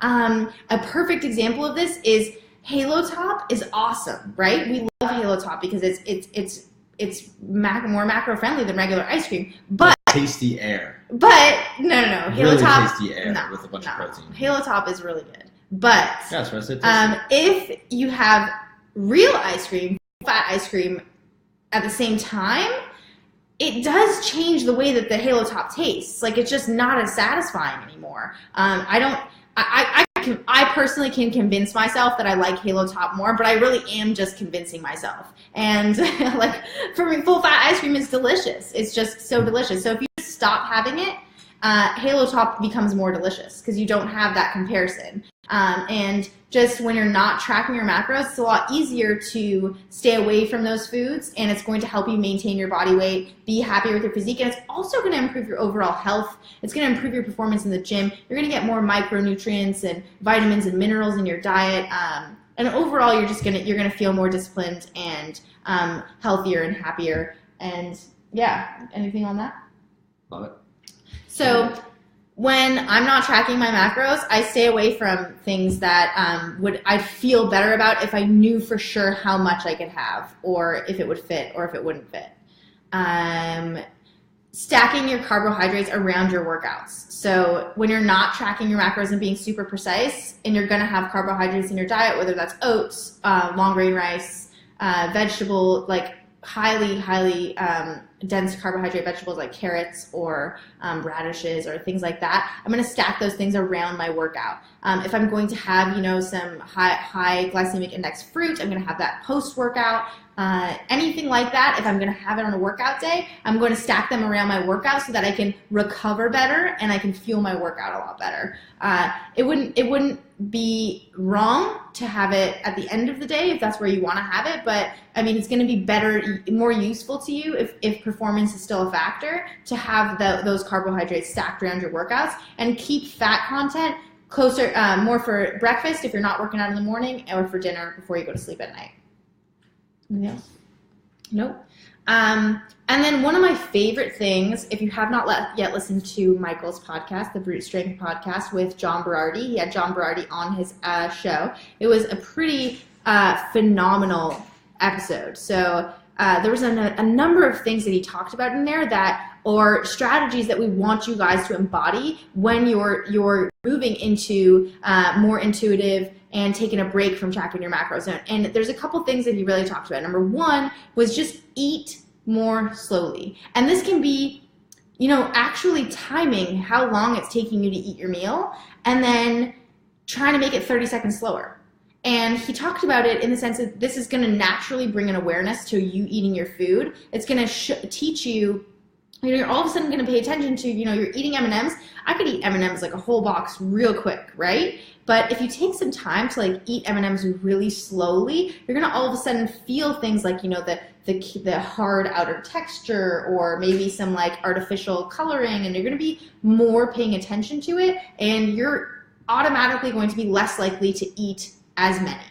A perfect example of this is Halo Top is awesome, right? We love Halo Top because it's more macro friendly than regular ice cream, but tasty air. But no, Halo really Top tasty air with a bunch of protein. Halo Top is really good, but that's what I said. If you have real ice cream, fat ice cream at the same time, it does change the way that the Halo Top tastes. Like it's just not as satisfying anymore. I personally can convince myself that I like Halo Top more, but I really am just convincing myself. And like for me, full fat ice cream is delicious. It's just so delicious. So if you just stop having it, Halo Top becomes more delicious because you don't have that comparison. And just when you're not tracking your macros, it's a lot easier to stay away from those foods, and it's going to help you maintain your body weight, be happier with your physique, and it's also going to improve your overall health. It's going to improve your performance in the gym. You're going to get more micronutrients and vitamins and minerals in your diet. And overall, you're gonna feel more disciplined and healthier and happier. And yeah, anything on that? Love it. So when I'm not tracking my macros, I stay away from things that I'd feel better about if I knew for sure how much I could have, or if it would fit, or if it wouldn't fit. Stacking your carbohydrates around your workouts. So when you're not tracking your macros and being super precise, and you're going to have carbohydrates in your diet, whether that's oats, long grain rice, vegetable, like highly dense carbohydrate vegetables like carrots or radishes or things like that, I'm going to stack those things around my workout. If I'm going to have, some high glycemic index fruit, I'm going to have that post-workout. Anything like that, if I'm going to have it on a workout day, I'm going to stack them around my workout so that I can recover better and I can fuel my workout a lot better. It wouldn't be wrong to have it at the end of the day if that's where you want to have it, but I mean, it's going to be better, more useful to you if performance is still a factor, to have those carbohydrates stacked around your workouts, and keep fat content closer, more for breakfast if you're not working out in the morning, or for dinner before you go to sleep at night. Anything else? Nope. And then one of my favorite things, if you have not yet listened to Michael's podcast, the Brute Strength podcast with John Berardi, he had John Berardi on his show. It was a pretty phenomenal episode. So there was a number of things that he talked about in there that are strategies that we want you guys to embody when you're moving into more intuitive and taking a break from tracking your macros. And there's a couple things that he really talked about. Number one was just eat more slowly. And this can be, actually timing how long it's taking you to eat your meal, and then trying to make it 30 seconds slower. And he talked about it in the sense that this is going to naturally bring an awareness to you eating your food. It's going to teach you, you're all of a sudden going to pay attention to, you're eating M&Ms. I could eat M&Ms like a whole box real quick, right? But if you take some time to eat M&Ms really slowly, you're going to all of a sudden feel things like, the hard outer texture, or maybe some artificial coloring, and you're going to be more paying attention to it, and you're automatically going to be less likely to eat as many.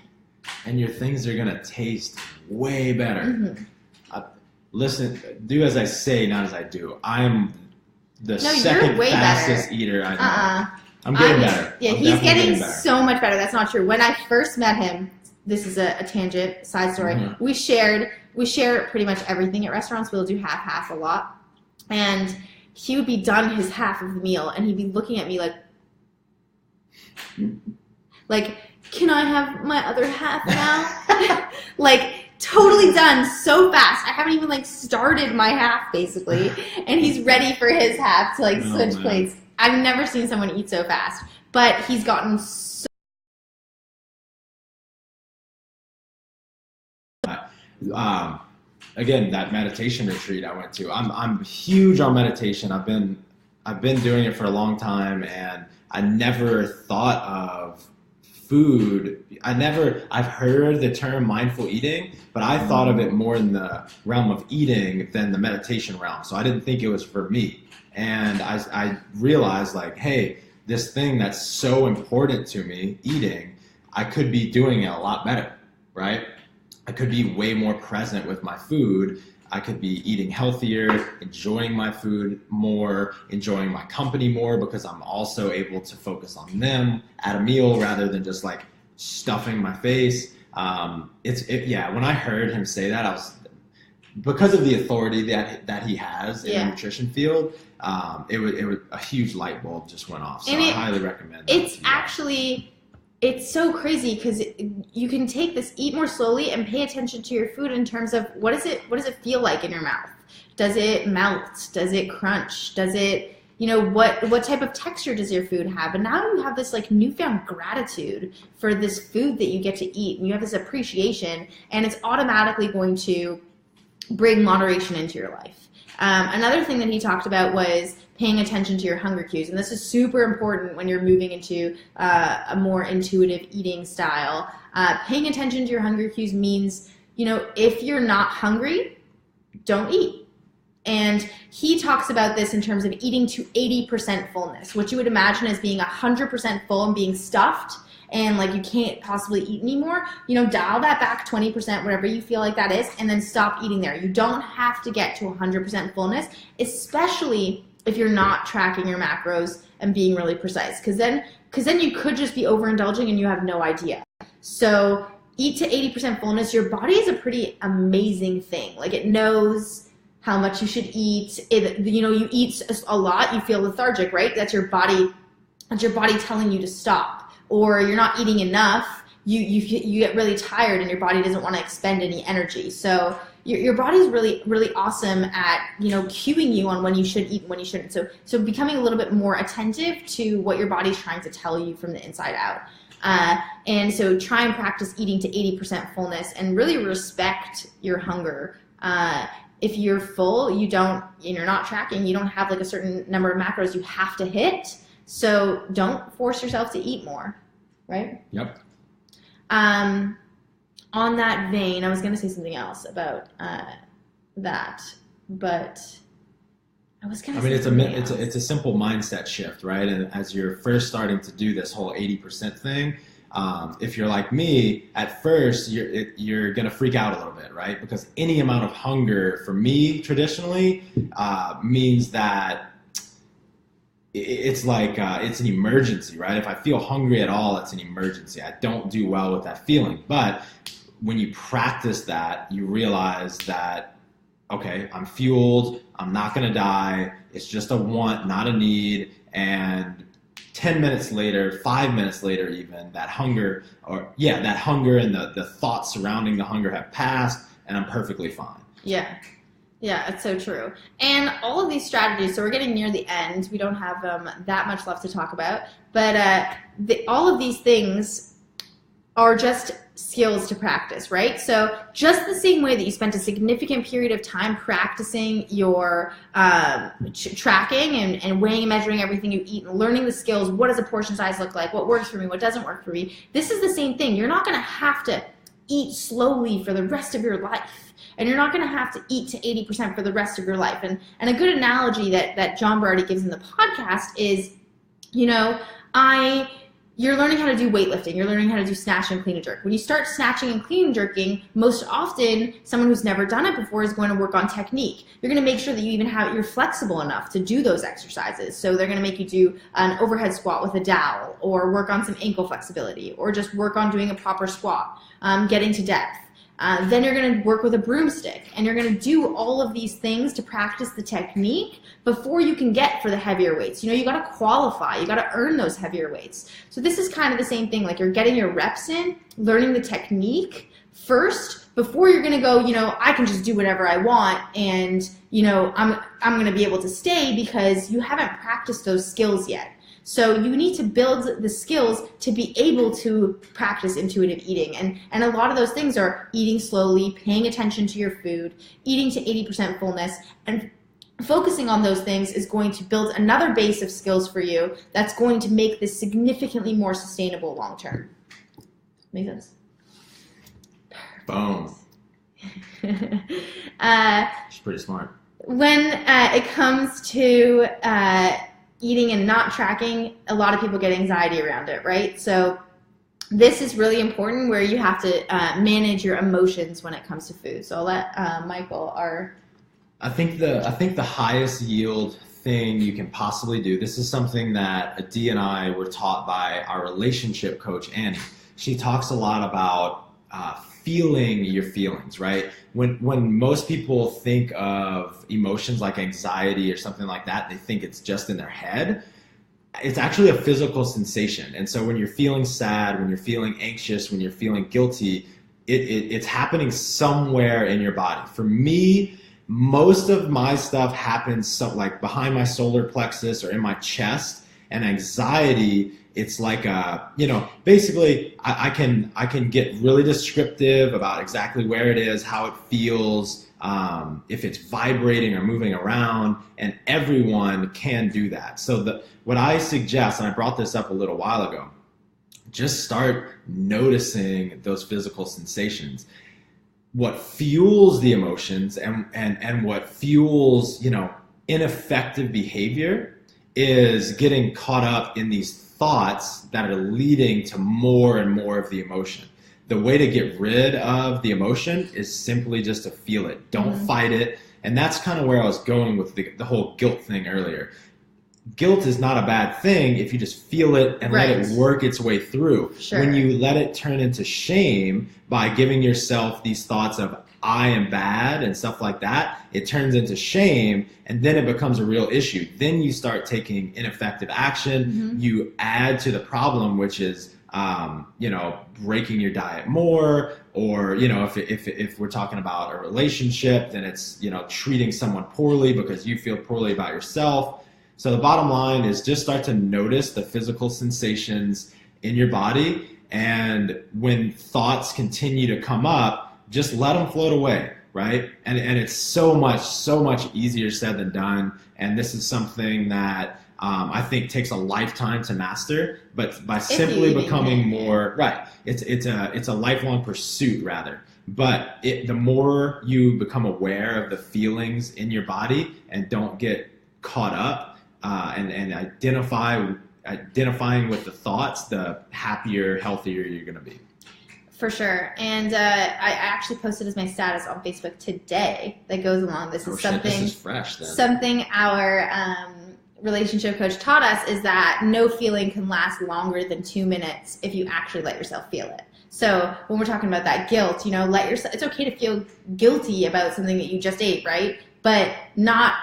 And your things are going to taste way better. Mm-hmm. Listen, do as I say, not as I do. I am the second fastest eater I know. I'm getting better. Yeah, he's getting so much better. That's not true. When I first met him, this is a tangent, side story. Mm-hmm. We share pretty much everything at restaurants. We'll do half a lot. And he would be done his half of the meal, and he'd be looking at me like, can I have my other half now? Totally done so fast. I haven't even started my half basically, and he's ready for his half to switch plates. I've never seen someone eat so fast, but he's gotten so. Again, that meditation retreat I went to. I'm huge on meditation. I've been doing it for a long time, and I never thought of food. I've heard the term mindful eating, but I thought of it more in the realm of eating than the meditation realm. So I didn't think it was for me. And I realized hey, this thing that's so important to me, eating, I could be doing it a lot better, right? I could be way more present with my food. I could be eating healthier, enjoying my food more, enjoying my company more, because I'm also able to focus on them at a meal rather than just stuffing my face. When I heard him say that, I was, because of the authority that he has in the nutrition field, it was a huge light bulb just went off. So I highly recommend that. It's so crazy because you can take this, eat more slowly, and pay attention to your food in terms of what does it feel like in your mouth? Does it melt? Does it crunch? Does it, what type of texture does your food have? And now you have this newfound gratitude for this food that you get to eat, and you have this appreciation, and it's automatically going to bring moderation into your life. Another thing that he talked about was paying attention to your hunger cues. And this is super important when you're moving into a more intuitive eating style. Paying attention to your hunger cues means, if you're not hungry, don't eat. And he talks about this in terms of eating to 80% fullness, which you would imagine as being 100% full and being stuffed and like you can't possibly eat anymore. Dial that back 20%, whatever you feel like that is, and then stop eating there. You don't have to get to 100% fullness, especially if you're not tracking your macros and being really precise, because then you could just be overindulging and you have no idea. So eat to 80% fullness. Your body is a pretty amazing thing. Like, it knows how much you should eat. You eat a lot, you feel lethargic, right? That's your body telling you to stop. Or you're not eating enough, you get really tired and your body doesn't want to expend any energy. So your body's really, really awesome at, cueing you on when you should eat and when you shouldn't. So becoming a little bit more attentive to what your body's trying to tell you from the inside out. And so try and practice eating to 80% fullness and really respect your hunger. If you're full, you're not tracking, you don't have like a certain number of macros you have to hit. So don't force yourself to eat more, right? Yep. On that vein, I was going to say something else about that, but I was going to say something else. It's a simple mindset shift, right? And as you're first starting to do this whole 80% thing, if you're like me, at first you're going to freak out a little bit, right? Because any amount of hunger for me traditionally means that it's like it's an emergency, right? If I feel hungry at all, it's an emergency. I don't do well with that feeling. But when you practice that, you realize that, okay, I'm fueled, I'm not going to die, it's just a want, not a need, and 10 minutes later, 5 minutes later even, that hunger and the thoughts surrounding the hunger have passed, and I'm perfectly fine. Yeah, it's so true. And all of these strategies, so we're getting near the end. We don't have that much left to talk about. But all of these things are just skills to practice, right? So just the same way that you spent a significant period of time practicing your tracking and weighing and measuring everything you eat and learning the skills, what does a portion size look like, what works for me, what doesn't work for me, this is the same thing. You're not going to have to eat slowly for the rest of your life. And you're not going to have to eat to 80% for the rest of your life. And a good analogy that John Berardi gives in the podcast is, you're learning how to do weightlifting. You're learning how to do snatch and clean and jerk. When you start snatching and clean and jerking, most often someone who's never done it before is going to work on technique. You're going to make sure that you're flexible enough to do those exercises. So they're going to make you do an overhead squat with a dowel, or work on some ankle flexibility, or just work on doing a proper squat, getting to depth. Then you're going to work with a broomstick, and you're going to do all of these things to practice the technique before you can get for the heavier weights. You got to qualify. You got to earn those heavier weights. So this is kind of the same thing. Like, you're getting your reps in, learning the technique first before you're going to go, I can just do whatever I want, and, I'm going to be able to stay, because you haven't practiced those skills yet. So you need to build the skills to be able to practice intuitive eating. And a lot of those things are eating slowly, paying attention to your food, eating to 80% fullness, and focusing on those things is going to build another base of skills for you that's going to make this significantly more sustainable long term. Make sense? Boom. She's pretty smart. When it comes to eating and not tracking, a lot of people get anxiety around it, right? So this is really important, where you have to manage your emotions when it comes to food. So I'll let Michael, I think the highest yield thing you can possibly do, this is something that Adee and I were taught by our relationship coach, Annie. She talks a lot about feeling your feelings, right? When most people think of emotions like anxiety or something like that, they think it's just in their head. It's actually a physical sensation. And so when you're feeling sad, when you're feeling anxious, when you're feeling guilty, it's happening somewhere in your body. For me, most of my stuff happens like behind my solar plexus or in my chest, and anxiety, it's like basically I can get really descriptive about exactly where it is, how it feels, if it's vibrating or moving around, and everyone can do that. So what I suggest, and I brought this up a little while ago, just start noticing those physical sensations. What fuels the emotions and what fuels, ineffective behavior is getting caught up in these thoughts that are leading to more and more of the emotion. The way to get rid of the emotion is simply just to feel it. Don't fight it. And that's kind of where I was going with the whole guilt thing earlier. Guilt is not a bad thing if you just feel it and let it work its way through. Sure. When you let it turn into shame by giving yourself these thoughts of I am bad and stuff like that, it turns into shame, and then it becomes a real issue. Then you start taking ineffective action. You add to the problem, which is breaking your diet more, or if we're talking about a relationship, then it's treating someone poorly because you feel poorly about yourself. So the bottom line is just start to notice the physical sensations in your body, and when thoughts continue to come up, just let them float away, right? And it's so much easier said than done, and this is something that I think takes a lifetime to master, but by simply becoming more, it's a lifelong pursuit rather. But the more you become aware of the feelings in your body and don't get caught up, and identifying with the thoughts, the happier, healthier you're going to be. For sure. And I actually posted as my status on Facebook today that goes along. This is fresh then. Something our relationship coach taught us is that no feeling can last longer than 2 minutes if you actually let yourself feel it. So when we're talking about that guilt, it's okay to feel guilty about something that you just ate, right? But not,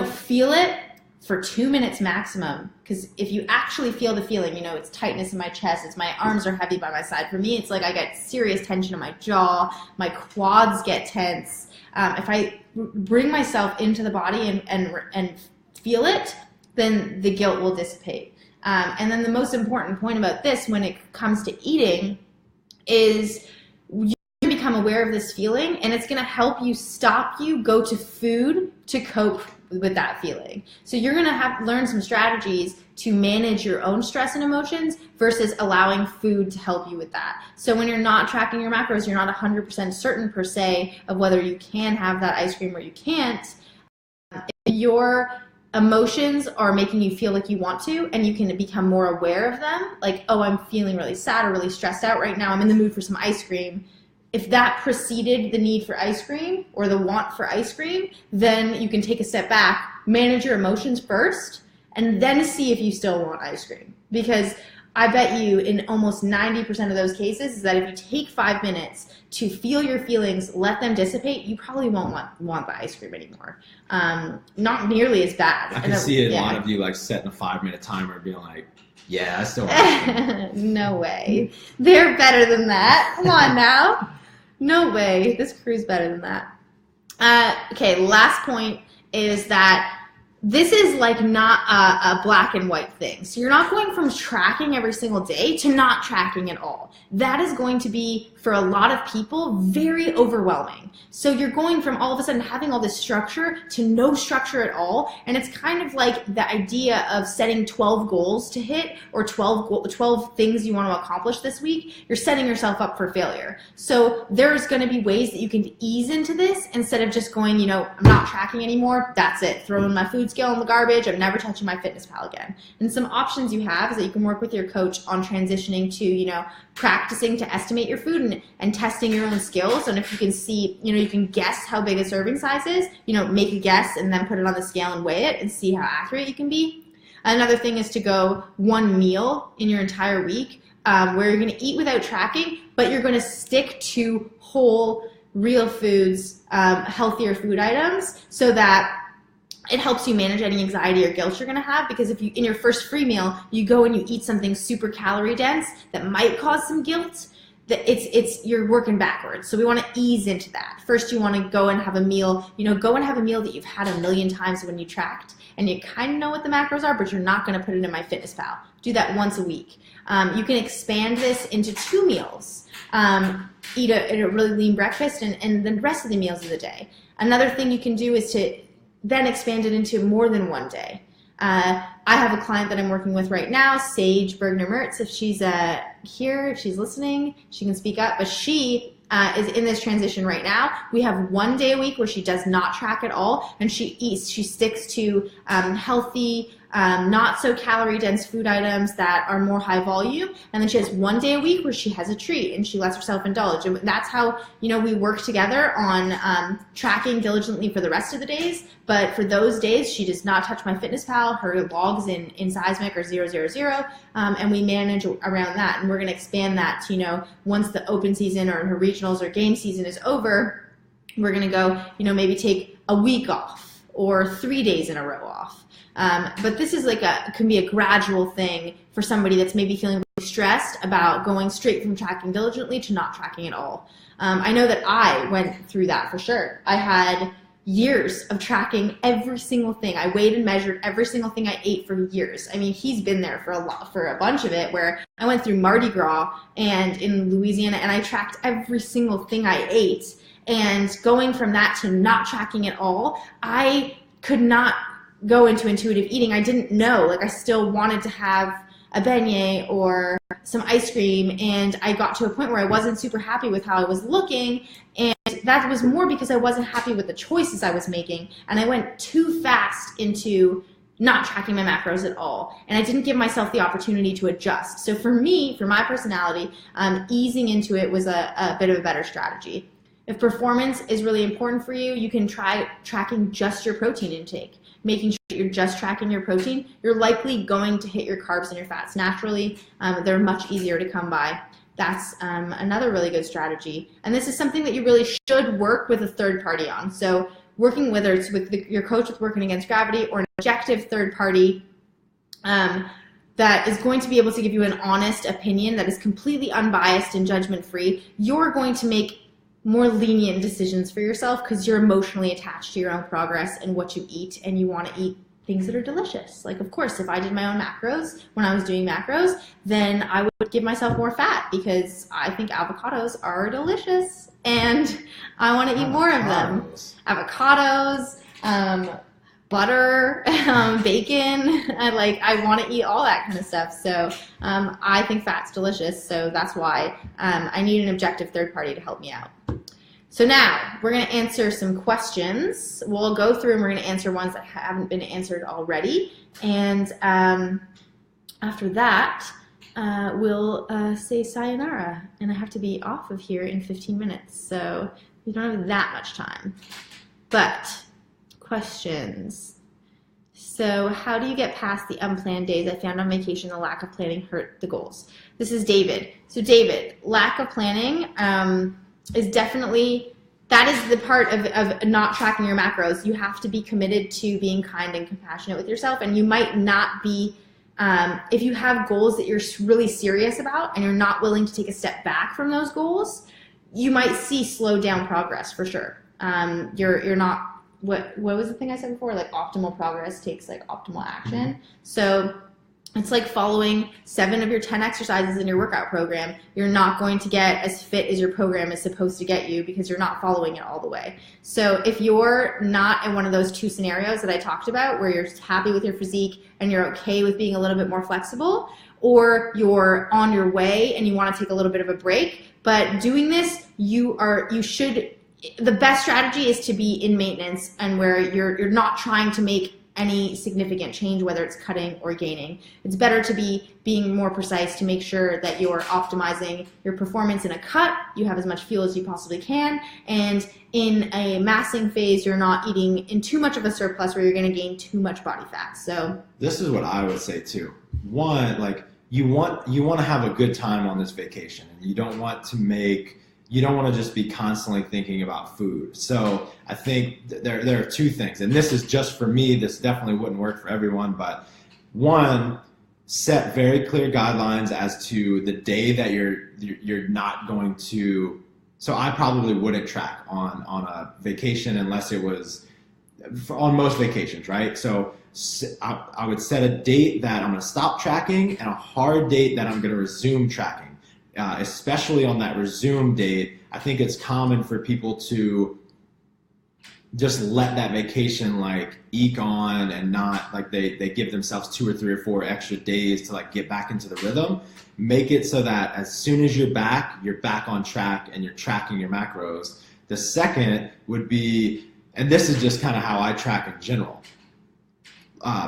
feel it for 2 minutes maximum, because if you actually feel the feeling, it's tightness in my chest, it's my arms are heavy by my side. For me, it's like I get serious tension in my jaw, my quads get tense. If I bring myself into the body and feel it, then the guilt will dissipate. And then the most important point about this when it comes to eating is you become aware of this feeling, and it's going to help you stop you go to food to cope with that feeling. So you're going to learn some strategies to manage your own stress and emotions versus allowing food to help you with that. So when you're not tracking your macros, you're not 100% certain per se of whether you can have that ice cream or you can't. If your emotions are making you feel like you want to, and you can become more aware of them, like, oh, I'm feeling really sad or really stressed out right now, I'm in the mood for some ice cream. If that preceded the need for ice cream or the want for ice cream, then you can take a step back, manage your emotions first, and then see if you still want ice cream. Because I bet you in almost 90% of those cases is that if you take 5 minutes to feel your feelings, let them dissipate, you probably won't want the ice cream anymore. Not nearly as bad. I can see a lot of you like setting a 5-minute timer and being like, yeah, I still want ice cream. No way. They're better than that. Come on now. No way. This crew's better than that. Okay, last point is that this is like not a black and white thing. So you're not going from tracking every single day to not tracking at all. That is going to be, for a lot of people, very overwhelming. So you're going from all of a sudden having all this structure to no structure at all. And it's kind of like the idea of setting 12 goals to hit, or 12 things you want to accomplish this week. You're setting yourself up for failure. So there's going to be ways that you can ease into this instead of just going, I'm not tracking anymore. That's it. Throwing my food scale in the garbage. I'm never touching my FitnessPal again. And some options you have is that you can work with your coach on transitioning to, practicing to estimate your food and testing your own skills. And if you can see, you can guess how big a serving size is, make a guess and then put it on the scale and weigh it and see how accurate you can be. Another thing is to go one meal in your entire week where you're going to eat without tracking, but you're going to stick to whole, real foods, healthier food items, so that it helps you manage any anxiety or guilt you're going to have. Because if you, in your first free meal, you go and you eat something super calorie dense that might cause some guilt, that you're working backwards. So we want to ease into that. First, you want to go and have a meal, that you've had a million times when you tracked, and you kind of know what the macros are, but you're not going to put it in MyFitnessPal. Do that once a week. You can expand this into 2 meals. Eat a really lean breakfast and the rest of the meals of the day. Another thing you can do is to then expand it into more than one day. I have a client that I'm working with right now, Sage Bergner-Mertz. If she's here, if she's listening, she can speak up. But she is in this transition right now. We have 1 day a week where she does not track at all, and she sticks to healthy, not so calorie dense food items that are more high volume. And then she has 1 day a week where she has a treat and she lets herself indulge. And that's how, we work together on tracking diligently for the rest of the days. But for those days, she does not touch MyFitnessPal. Her logs in Seismic are 000, and we manage around that. And we're going to expand that to, once the open season or her regionals or game season is over, we're going to go, maybe take a week off or 3 days in a row off. But this is can be a gradual thing for somebody that's maybe feeling really stressed about going straight from tracking diligently to not tracking at all. I know that I went through that for sure. I had years of tracking every single thing. I weighed and measured every single thing I ate for years. I mean, he's been there for a bunch of it, where I went through Mardi Gras and in Louisiana, and I tracked every single thing I ate. And going from that to not tracking at all, I could not go into intuitive eating. I didn't know, I still wanted to have a beignet or some ice cream, and I got to a point where I wasn't super happy with how I was looking, and that was more because I wasn't happy with the choices I was making, and I went too fast into not tracking my macros at all, and I didn't give myself the opportunity to adjust. So for me, for my personality, easing into it was a bit of a better strategy. If performance is really important for you, you can try tracking just your protein intake. Making sure that you're just tracking your protein, you're likely going to hit your carbs and your fats naturally. They're much easier to come by. That's another really good strategy. And this is something that you really should work with a third party on. So working, whether it's with your coach with Working Against Gravity or an objective third party that is going to be able to give you an honest opinion that is completely unbiased and judgment-free, you're going to make more lenient decisions for yourself because you're emotionally attached to your own progress and what you eat, and you want to eat things that are delicious. Of course, if I did my own macros when I was doing macros, then I would give myself more fat because I think avocados are delicious and I want to eat more of them. Avocados, butter, bacon. I want to eat all that kind of stuff. So I think fat's delicious. So that's why I need an objective third party to help me out. So now we're going to answer some questions. We'll go through and we're going to answer ones that haven't been answered already. And after that, we'll say sayonara. And I have to be off of here in 15 minutes. So we don't have that much time. But questions. So how do you get past the unplanned days? I found on vacation the lack of planning hurt the goals. This is David. So David, lack of planning is definitely, that is the part of not tracking your macros. You have to be committed to being kind and compassionate with yourself, and you might not be, if you have goals that you're really serious about and you're not willing to take a step back from those goals, you might see slowed down progress for sure. You're not, what was the thing I said before? Optimal progress takes optimal action. So it's like following 7 of your 10 exercises in your workout program. You're not going to get as fit as your program is supposed to get you because you're not following it all the way. So if you're not in one of those 2 scenarios that I talked about, where you're happy with your physique and you're okay with being a little bit more flexible, or you're on your way and you want to take a little bit of a break, but doing this, the best strategy is to be in maintenance and where you're not trying to make any significant change, whether it's cutting or gaining. It's better to be being more precise to make sure that you're optimizing your performance in a cut, you have as much fuel as you possibly can, and in a massing phase, you're not eating in too much of a surplus where you're going to gain too much body fat. So this is what I would say too. One, you want to have a good time on this vacation, and you don't want to just be constantly thinking about food. So I think there are 2 things, and this is just for me. This definitely wouldn't work for everyone, but one, set very clear guidelines as to the day that you're not going to. So I probably wouldn't track on a vacation unless it was on most vacations, right? So I would set a date that I'm going to stop tracking and a hard date that I'm going to resume tracking. Especially on that resume date, I think it's common for people to just let that vacation like eke on and not like they give themselves 2 or 3 or 4 extra days to like get back into the rhythm. Make it so that as soon as you're back on track and you're tracking your macros. The second would be, and this is just kind of how I track in general,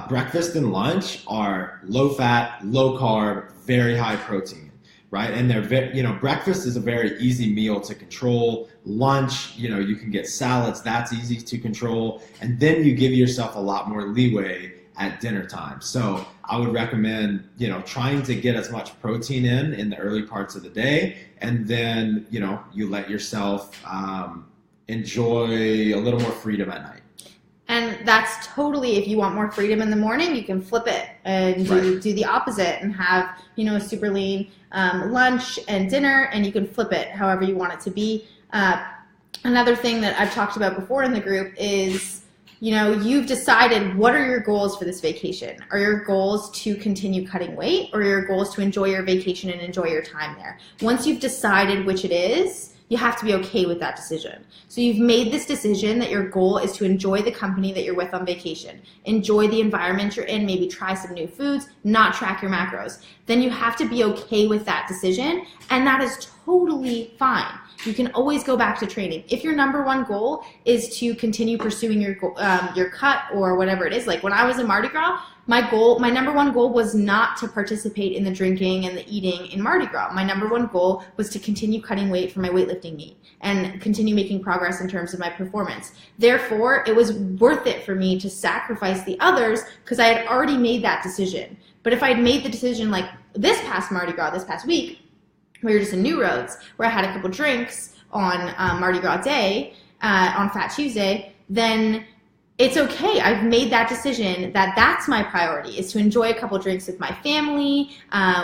breakfast and lunch are low fat, low carb, very high protein. Right, and they're breakfast is a very easy meal to control. Lunch, you can get salads, that's easy to control, and then you give yourself a lot more leeway at dinner time. So I would recommend, trying to get as much protein in the early parts of the day, and then you let yourself enjoy a little more freedom at night. And that's totally, if you want more freedom in the morning, you can flip it and do the opposite and have, a super lean lunch and dinner, and you can flip it however you want it to be. Another thing that I've talked about before in the group is, you've decided what are your goals for this vacation. Are your goals to continue cutting weight, or are your goals to enjoy your vacation and enjoy your time there? Once you've decided which it is, you have to be okay with that decision. So you've made this decision that your goal is to enjoy the company that you're with on vacation, enjoy the environment you're in, maybe try some new foods, not track your macros. Then you have to be okay with that decision, and that is totally fine. You can always go back to training. If your number one goal is to continue pursuing your cut or whatever it is, like when I was in Mardi Gras, my number one goal was not to participate in the drinking and the eating in Mardi Gras. My number one goal was to continue cutting weight for my weightlifting meet and continue making progress in terms of my performance. Therefore, it was worth it for me to sacrifice the others because I had already made that decision. But if I had made the decision like this past Mardi Gras, this past week, we were just in New Roads, where I had a couple drinks on Mardi Gras Day, on Fat Tuesday, then it's okay. I've made that decision that that's my priority, is to enjoy a couple drinks with my family,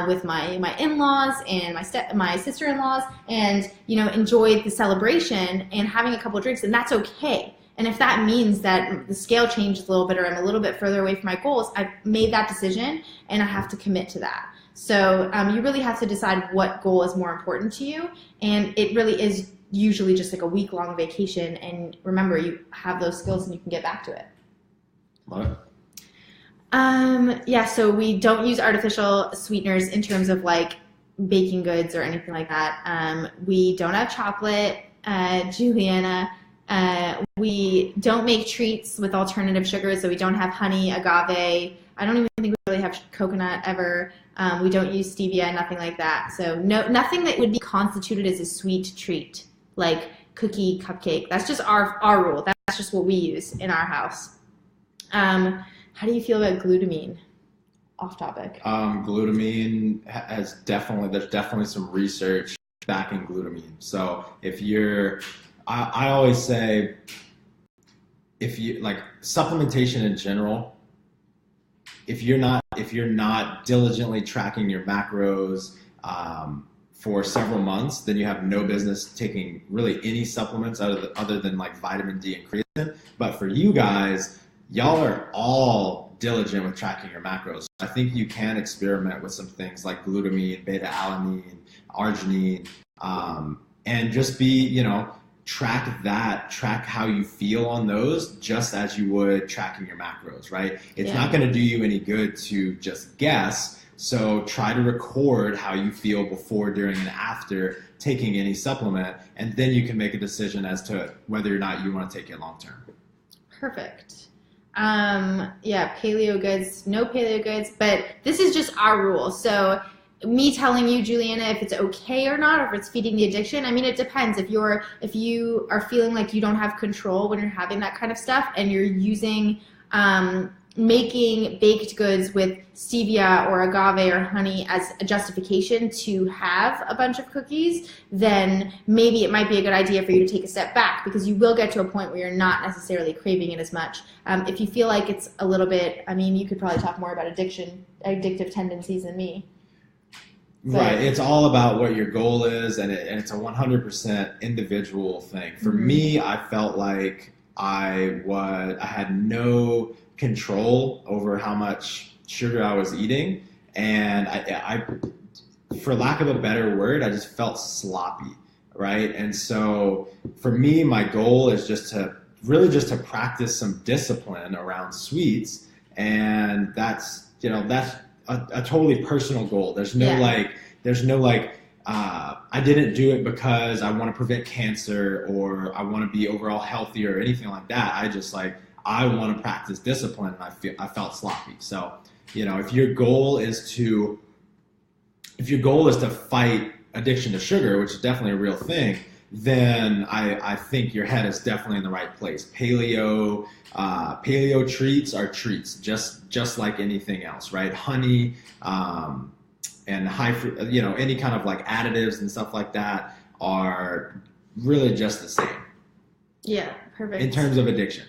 with my in-laws and my sister-in-laws, and enjoy the celebration and having a couple drinks, and that's okay. And if that means that the scale changes a little bit or I'm a little bit further away from my goals, I've made that decision and I have to commit to that. So you really have to decide what goal is more important to you, and it really is usually just like a week-long vacation, and remember, you have those skills and you can get back to it. Love it. Yeah, so we don't use artificial sweeteners in terms of like baking goods or anything like that. We don't have chocolate, Juliana. We don't make treats with alternative sugars, so we don't have honey, agave. I don't even think we really have coconut ever. We don't use stevia, nothing like that. So nothing that would be constituted as a sweet treat, like cookie, cupcake. That's just our rule. That's just what we use in our house. How do you feel about glutamine? Off topic. Glutamine there's definitely some research backing glutamine. So I always say, if you like supplementation in general, if you're not diligently tracking your macros for several months, then you have no business taking really any supplements other than like vitamin D and creatine. But for you guys, y'all are all diligent with tracking your macros. I think you can experiment with some things like glutamine, beta-alanine, arginine, and just be, track how you feel on those just as you would tracking your macros, right? It's not going to do you any good to just guess. So try to record how you feel before, during, and after taking any supplement, and then you can make a decision as to whether or not you want to take it long term. Perfect. Paleo goods, no paleo goods, but this is just our rule. So me telling you, Juliana, if it's okay or not, or if it's feeding the addiction, I mean, it depends. If you are feeling like you don't have control when you're having that kind of stuff, and you're using making baked goods with stevia or agave or honey as a justification to have a bunch of cookies, then maybe it might be a good idea for you to take a step back, because you will get to a point where you're not necessarily craving it as much. If you feel like it's a little bit, I mean, you could probably talk more about addictive tendencies than me. Right. It's all about what your goal is, and it's a 100% individual thing. For me, I felt like I had no control over how much sugar I was eating, and I for lack of a better word, I just felt sloppy, right? And so for me, my goal is just to practice some discipline around sweets, and that's a totally personal goal. There's no I didn't do it because I want to prevent cancer or I want to be overall healthy or anything like that. I want to practice discipline, and I felt sloppy. So, if your goal is to fight addiction to sugar, which is definitely a real thing, then I think your head is definitely in the right place. Paleo treats are treats, just like anything else, right? Honey, and high fruit, any kind of like additives and stuff like that are really just the same. Yeah, perfect. In terms of addiction.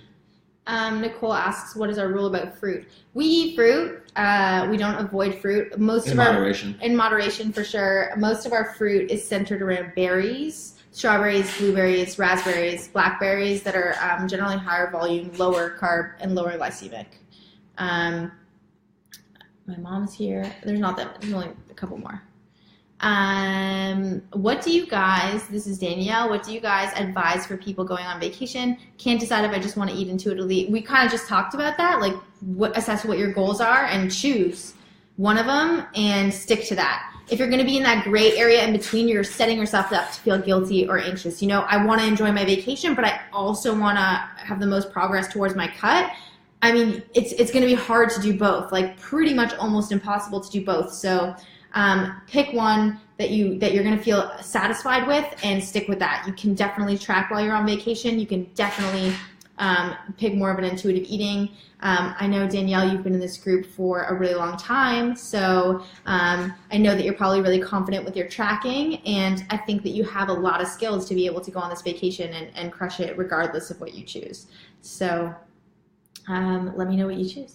Nicole asks, what is our rule about fruit? We eat fruit. We don't avoid fruit. In moderation, for sure. Most of our fruit is centered around berries, strawberries, blueberries, raspberries, blackberries that are generally higher volume, lower carb, and lower glycemic. My mom's here. There's not that. There's only a couple more. What do you guys, this is Danielle, what do you guys advise for people going on vacation? Can't decide if I just want to eat intuitively. We kind of just talked about that, like assess what your goals are and choose one of them and stick to that. If you're going to be in that gray area in between, you're setting yourself up to feel guilty or anxious. I want to enjoy my vacation, but I also want to have the most progress towards my cut. I mean, it's going to be hard to do both, like pretty much almost impossible to do both. So pick one that you're going to feel satisfied with and stick with that. You can definitely track while you're on vacation. You can definitely pick more of an intuitive eating. I know, Danielle, you've been in this group for a really long time, so I know that you're probably really confident with your tracking, and I think that you have a lot of skills to be able to go on this vacation and crush it regardless of what you choose. So let me know what you choose.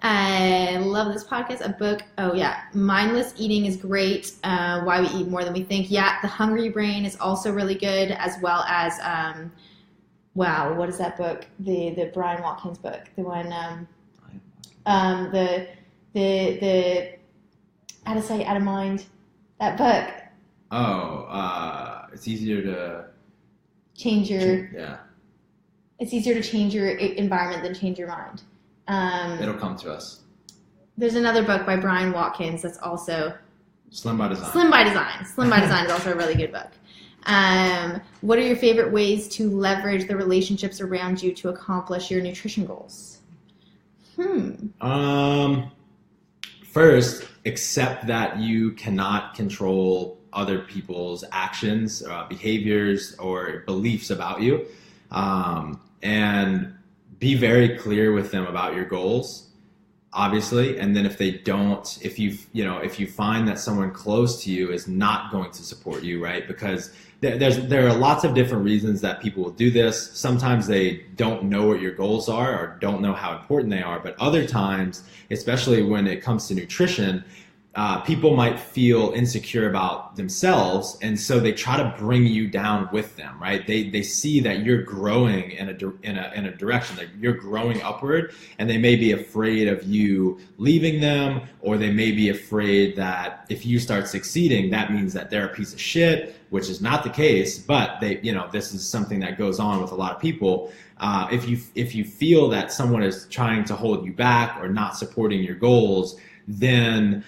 I love this podcast. A book. Oh yeah, Mindless Eating is great. Why we eat more than we think. Yeah, The Hungry Brain is also really good, as well as wow, what is that book? The Brian Watkins book. The one the Out of Sight, Out of Mind. That book. Oh, it's easier to change your. Yeah. It's easier to change your environment than change your mind. It'll come to us. There's another book by Brian Watkins that's also Slim by Design. Slim by Design. Slim by Design is also a really good book. What are your favorite ways to leverage the relationships around you to accomplish your nutrition goals? First, accept that you cannot control other people's actions, behaviors, or beliefs about you. And be very clear with them about your goals, obviously. And then if they don't, if you find that someone close to you is not going to support you, right? Because there are lots of different reasons that people will do this. Sometimes they don't know what your goals are or don't know how important they are. But other times, especially when it comes to nutrition, people might feel insecure about themselves, and so they try to bring you down with them, right? They see that you're growing in a direction, that you're growing upward, and they may be afraid of you leaving them, or they may be afraid that if you start succeeding, that means that they're a piece of shit, which is not the case. But this is something that goes on with a lot of people. If you feel that someone is trying to hold you back or not supporting your goals, then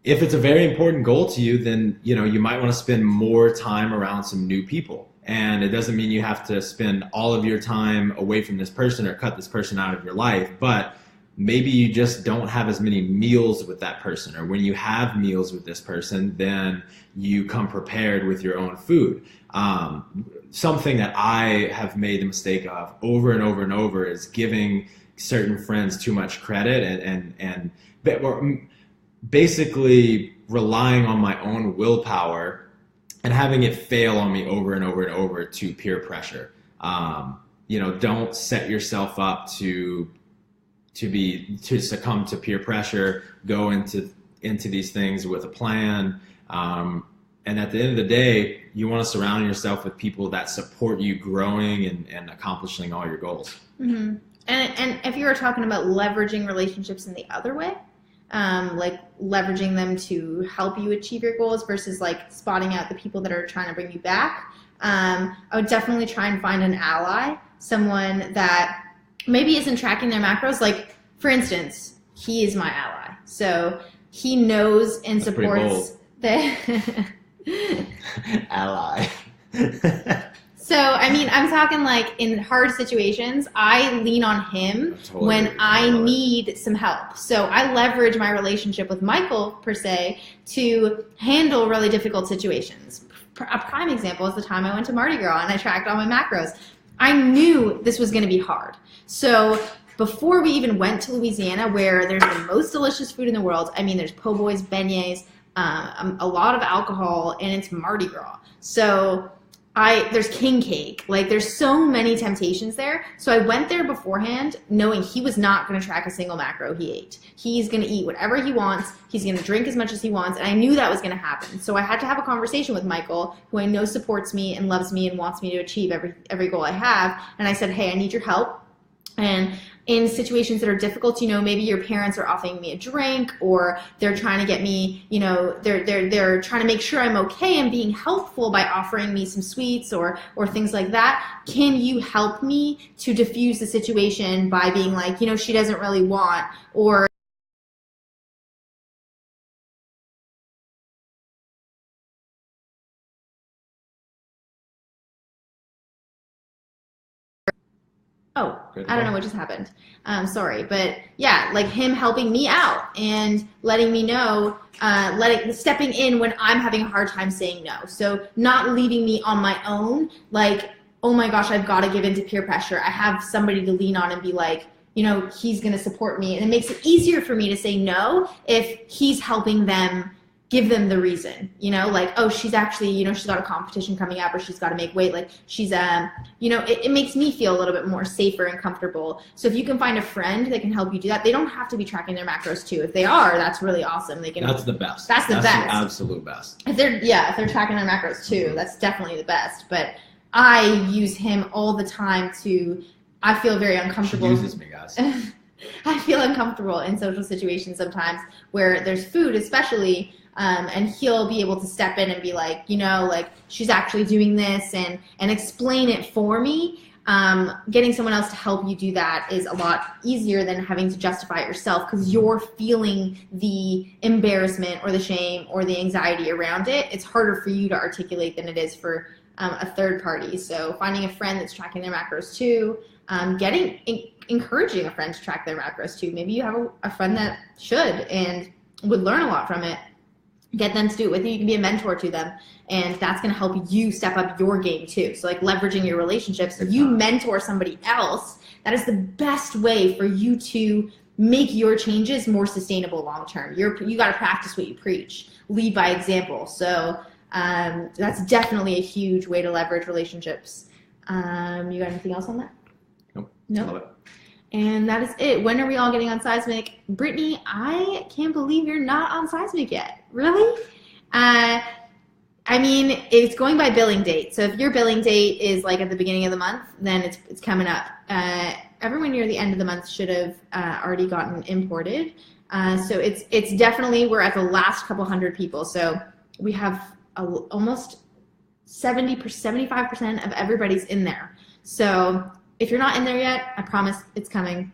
if it's a very important goal to you, then you might want to spend more time around some new people. And it doesn't mean you have to spend all of your time away from this person or cut this person out of your life, but maybe you just don't have as many meals with that person, or when you have meals with this person, then you come prepared with your own food. Something that I have made the mistake of over and over and over is giving certain friends too much credit and basically relying on my own willpower and having it fail on me over and over and over to peer pressure. Don't set yourself up to succumb to peer pressure. Go into these things with a plan. and at the end of the day, you want to surround yourself with people that support you growing and accomplishing all your goals. Mm-hmm. And if you were talking about leveraging relationships in the other way, like leveraging them to help you achieve your goals versus like spotting out the people that are trying to bring you back, I would definitely try and find an ally, someone that maybe isn't tracking their macros. Like, for instance, he is my ally. So he knows and supports the ally. So, I mean, I'm talking like in hard situations, I lean on him when I need some help. So I leverage my relationship with Michael, per se, to handle really difficult situations. A prime example is the time I went to Mardi Gras and I tracked all my macros. I knew this was going to be hard. So before we even went to Louisiana, where there's the most delicious food in the world, I mean, there's po' boys, beignets, a lot of alcohol, and it's Mardi Gras. So there's king cake. Like, there's so many temptations there. So I went there beforehand knowing he was not going to track a single macro he ate. He's going to eat whatever he wants. He's going to drink as much as he wants. And I knew that was going to happen. So I had to have a conversation with Michael, who I know supports me and loves me and wants me to achieve every goal I have. And I said, hey, I need your help. And in situations that are difficult, you know, maybe your parents are offering me a drink, or they're trying to get me, you know, they're trying to make sure I'm okay and being helpful by offering me some sweets or things like that. Can you help me to diffuse the situation by being like, you know, she doesn't really want, or I don't know what just happened. Sorry, but yeah, like him helping me out and letting me know, stepping in when I'm having a hard time saying no. So not leaving me on my own, like, oh my gosh, I've got to give in to peer pressure. I have somebody to lean on and be like, you know, he's going to support me. And it makes it easier for me to say no if he's helping them, give them the reason, you know, like, oh, she's actually, you know, she's got a competition coming up, or she's got to make weight. Like, she's, you know, it makes me feel a little bit more safer and comfortable. So if you can find a friend that can help you do that, they don't have to be tracking their macros too. If they are, that's really awesome. They can. That's the best. That's the best. The absolute best. If they're tracking their macros too, that's definitely the best. But I use him all the time I feel very uncomfortable. She uses me, guys. I feel uncomfortable in social situations sometimes where there's food, especially. And he'll be able to step in and be like, you know, like, she's actually doing this and explain it for me. Getting someone else to help you do that is a lot easier than having to justify it yourself, because you're feeling the embarrassment or the shame or the anxiety around it. It's harder for you to articulate than it is for a third party. So finding a friend that's tracking their macros too, encouraging a friend to track their macros too. Maybe you have a friend that should and would learn a lot from it. Get them to do it with you. You can be a mentor to them, and that's going to help you step up your game too. So like leveraging your relationships, you mentor somebody else. That is the best way for you to make your changes more sustainable long term. You got to practice what you preach. Lead by example. So that's definitely a huge way to leverage relationships. You got anything else on that? Nope. Love it. And that is it. When are we all getting on Seismic? Brittany, I can't believe you're not on Seismic yet. Really? I mean, it's going by billing date. So if your billing date is like at the beginning of the month, then it's coming up. Everyone near the end of the month should have already gotten imported. So it's definitely, we're at the last couple hundred people. So we have almost 75% of everybody's in there. So if you're not in there yet, I promise it's coming.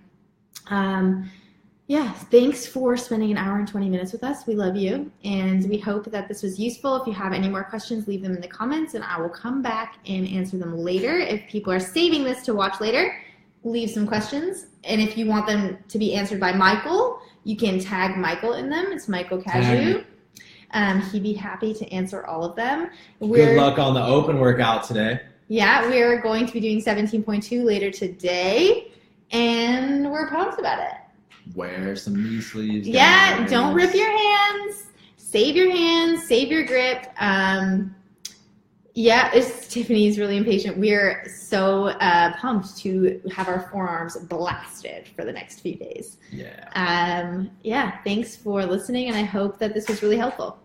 Yeah, thanks for spending an hour and 20 minutes with us. We love you, and we hope that this was useful. If you have any more questions, leave them in the comments, and I will come back and answer them later. If people are saving this to watch later, leave some questions. And if you want them to be answered by Michael, you can tag Michael in them. It's Michael Cazayoux. He'd be happy to answer all of them. Good luck on the open workout today. Yeah, we're going to be doing 17.2 later today, and we're pumped about it. Wear some knee sleeves. Yeah, guys. Don't rip your hands. Save your hands. Save your grip. Yeah, Tiffany's really impatient. We're so pumped to have our forearms blasted for the next few days. Yeah. Yeah, thanks for listening, and I hope that this was really helpful.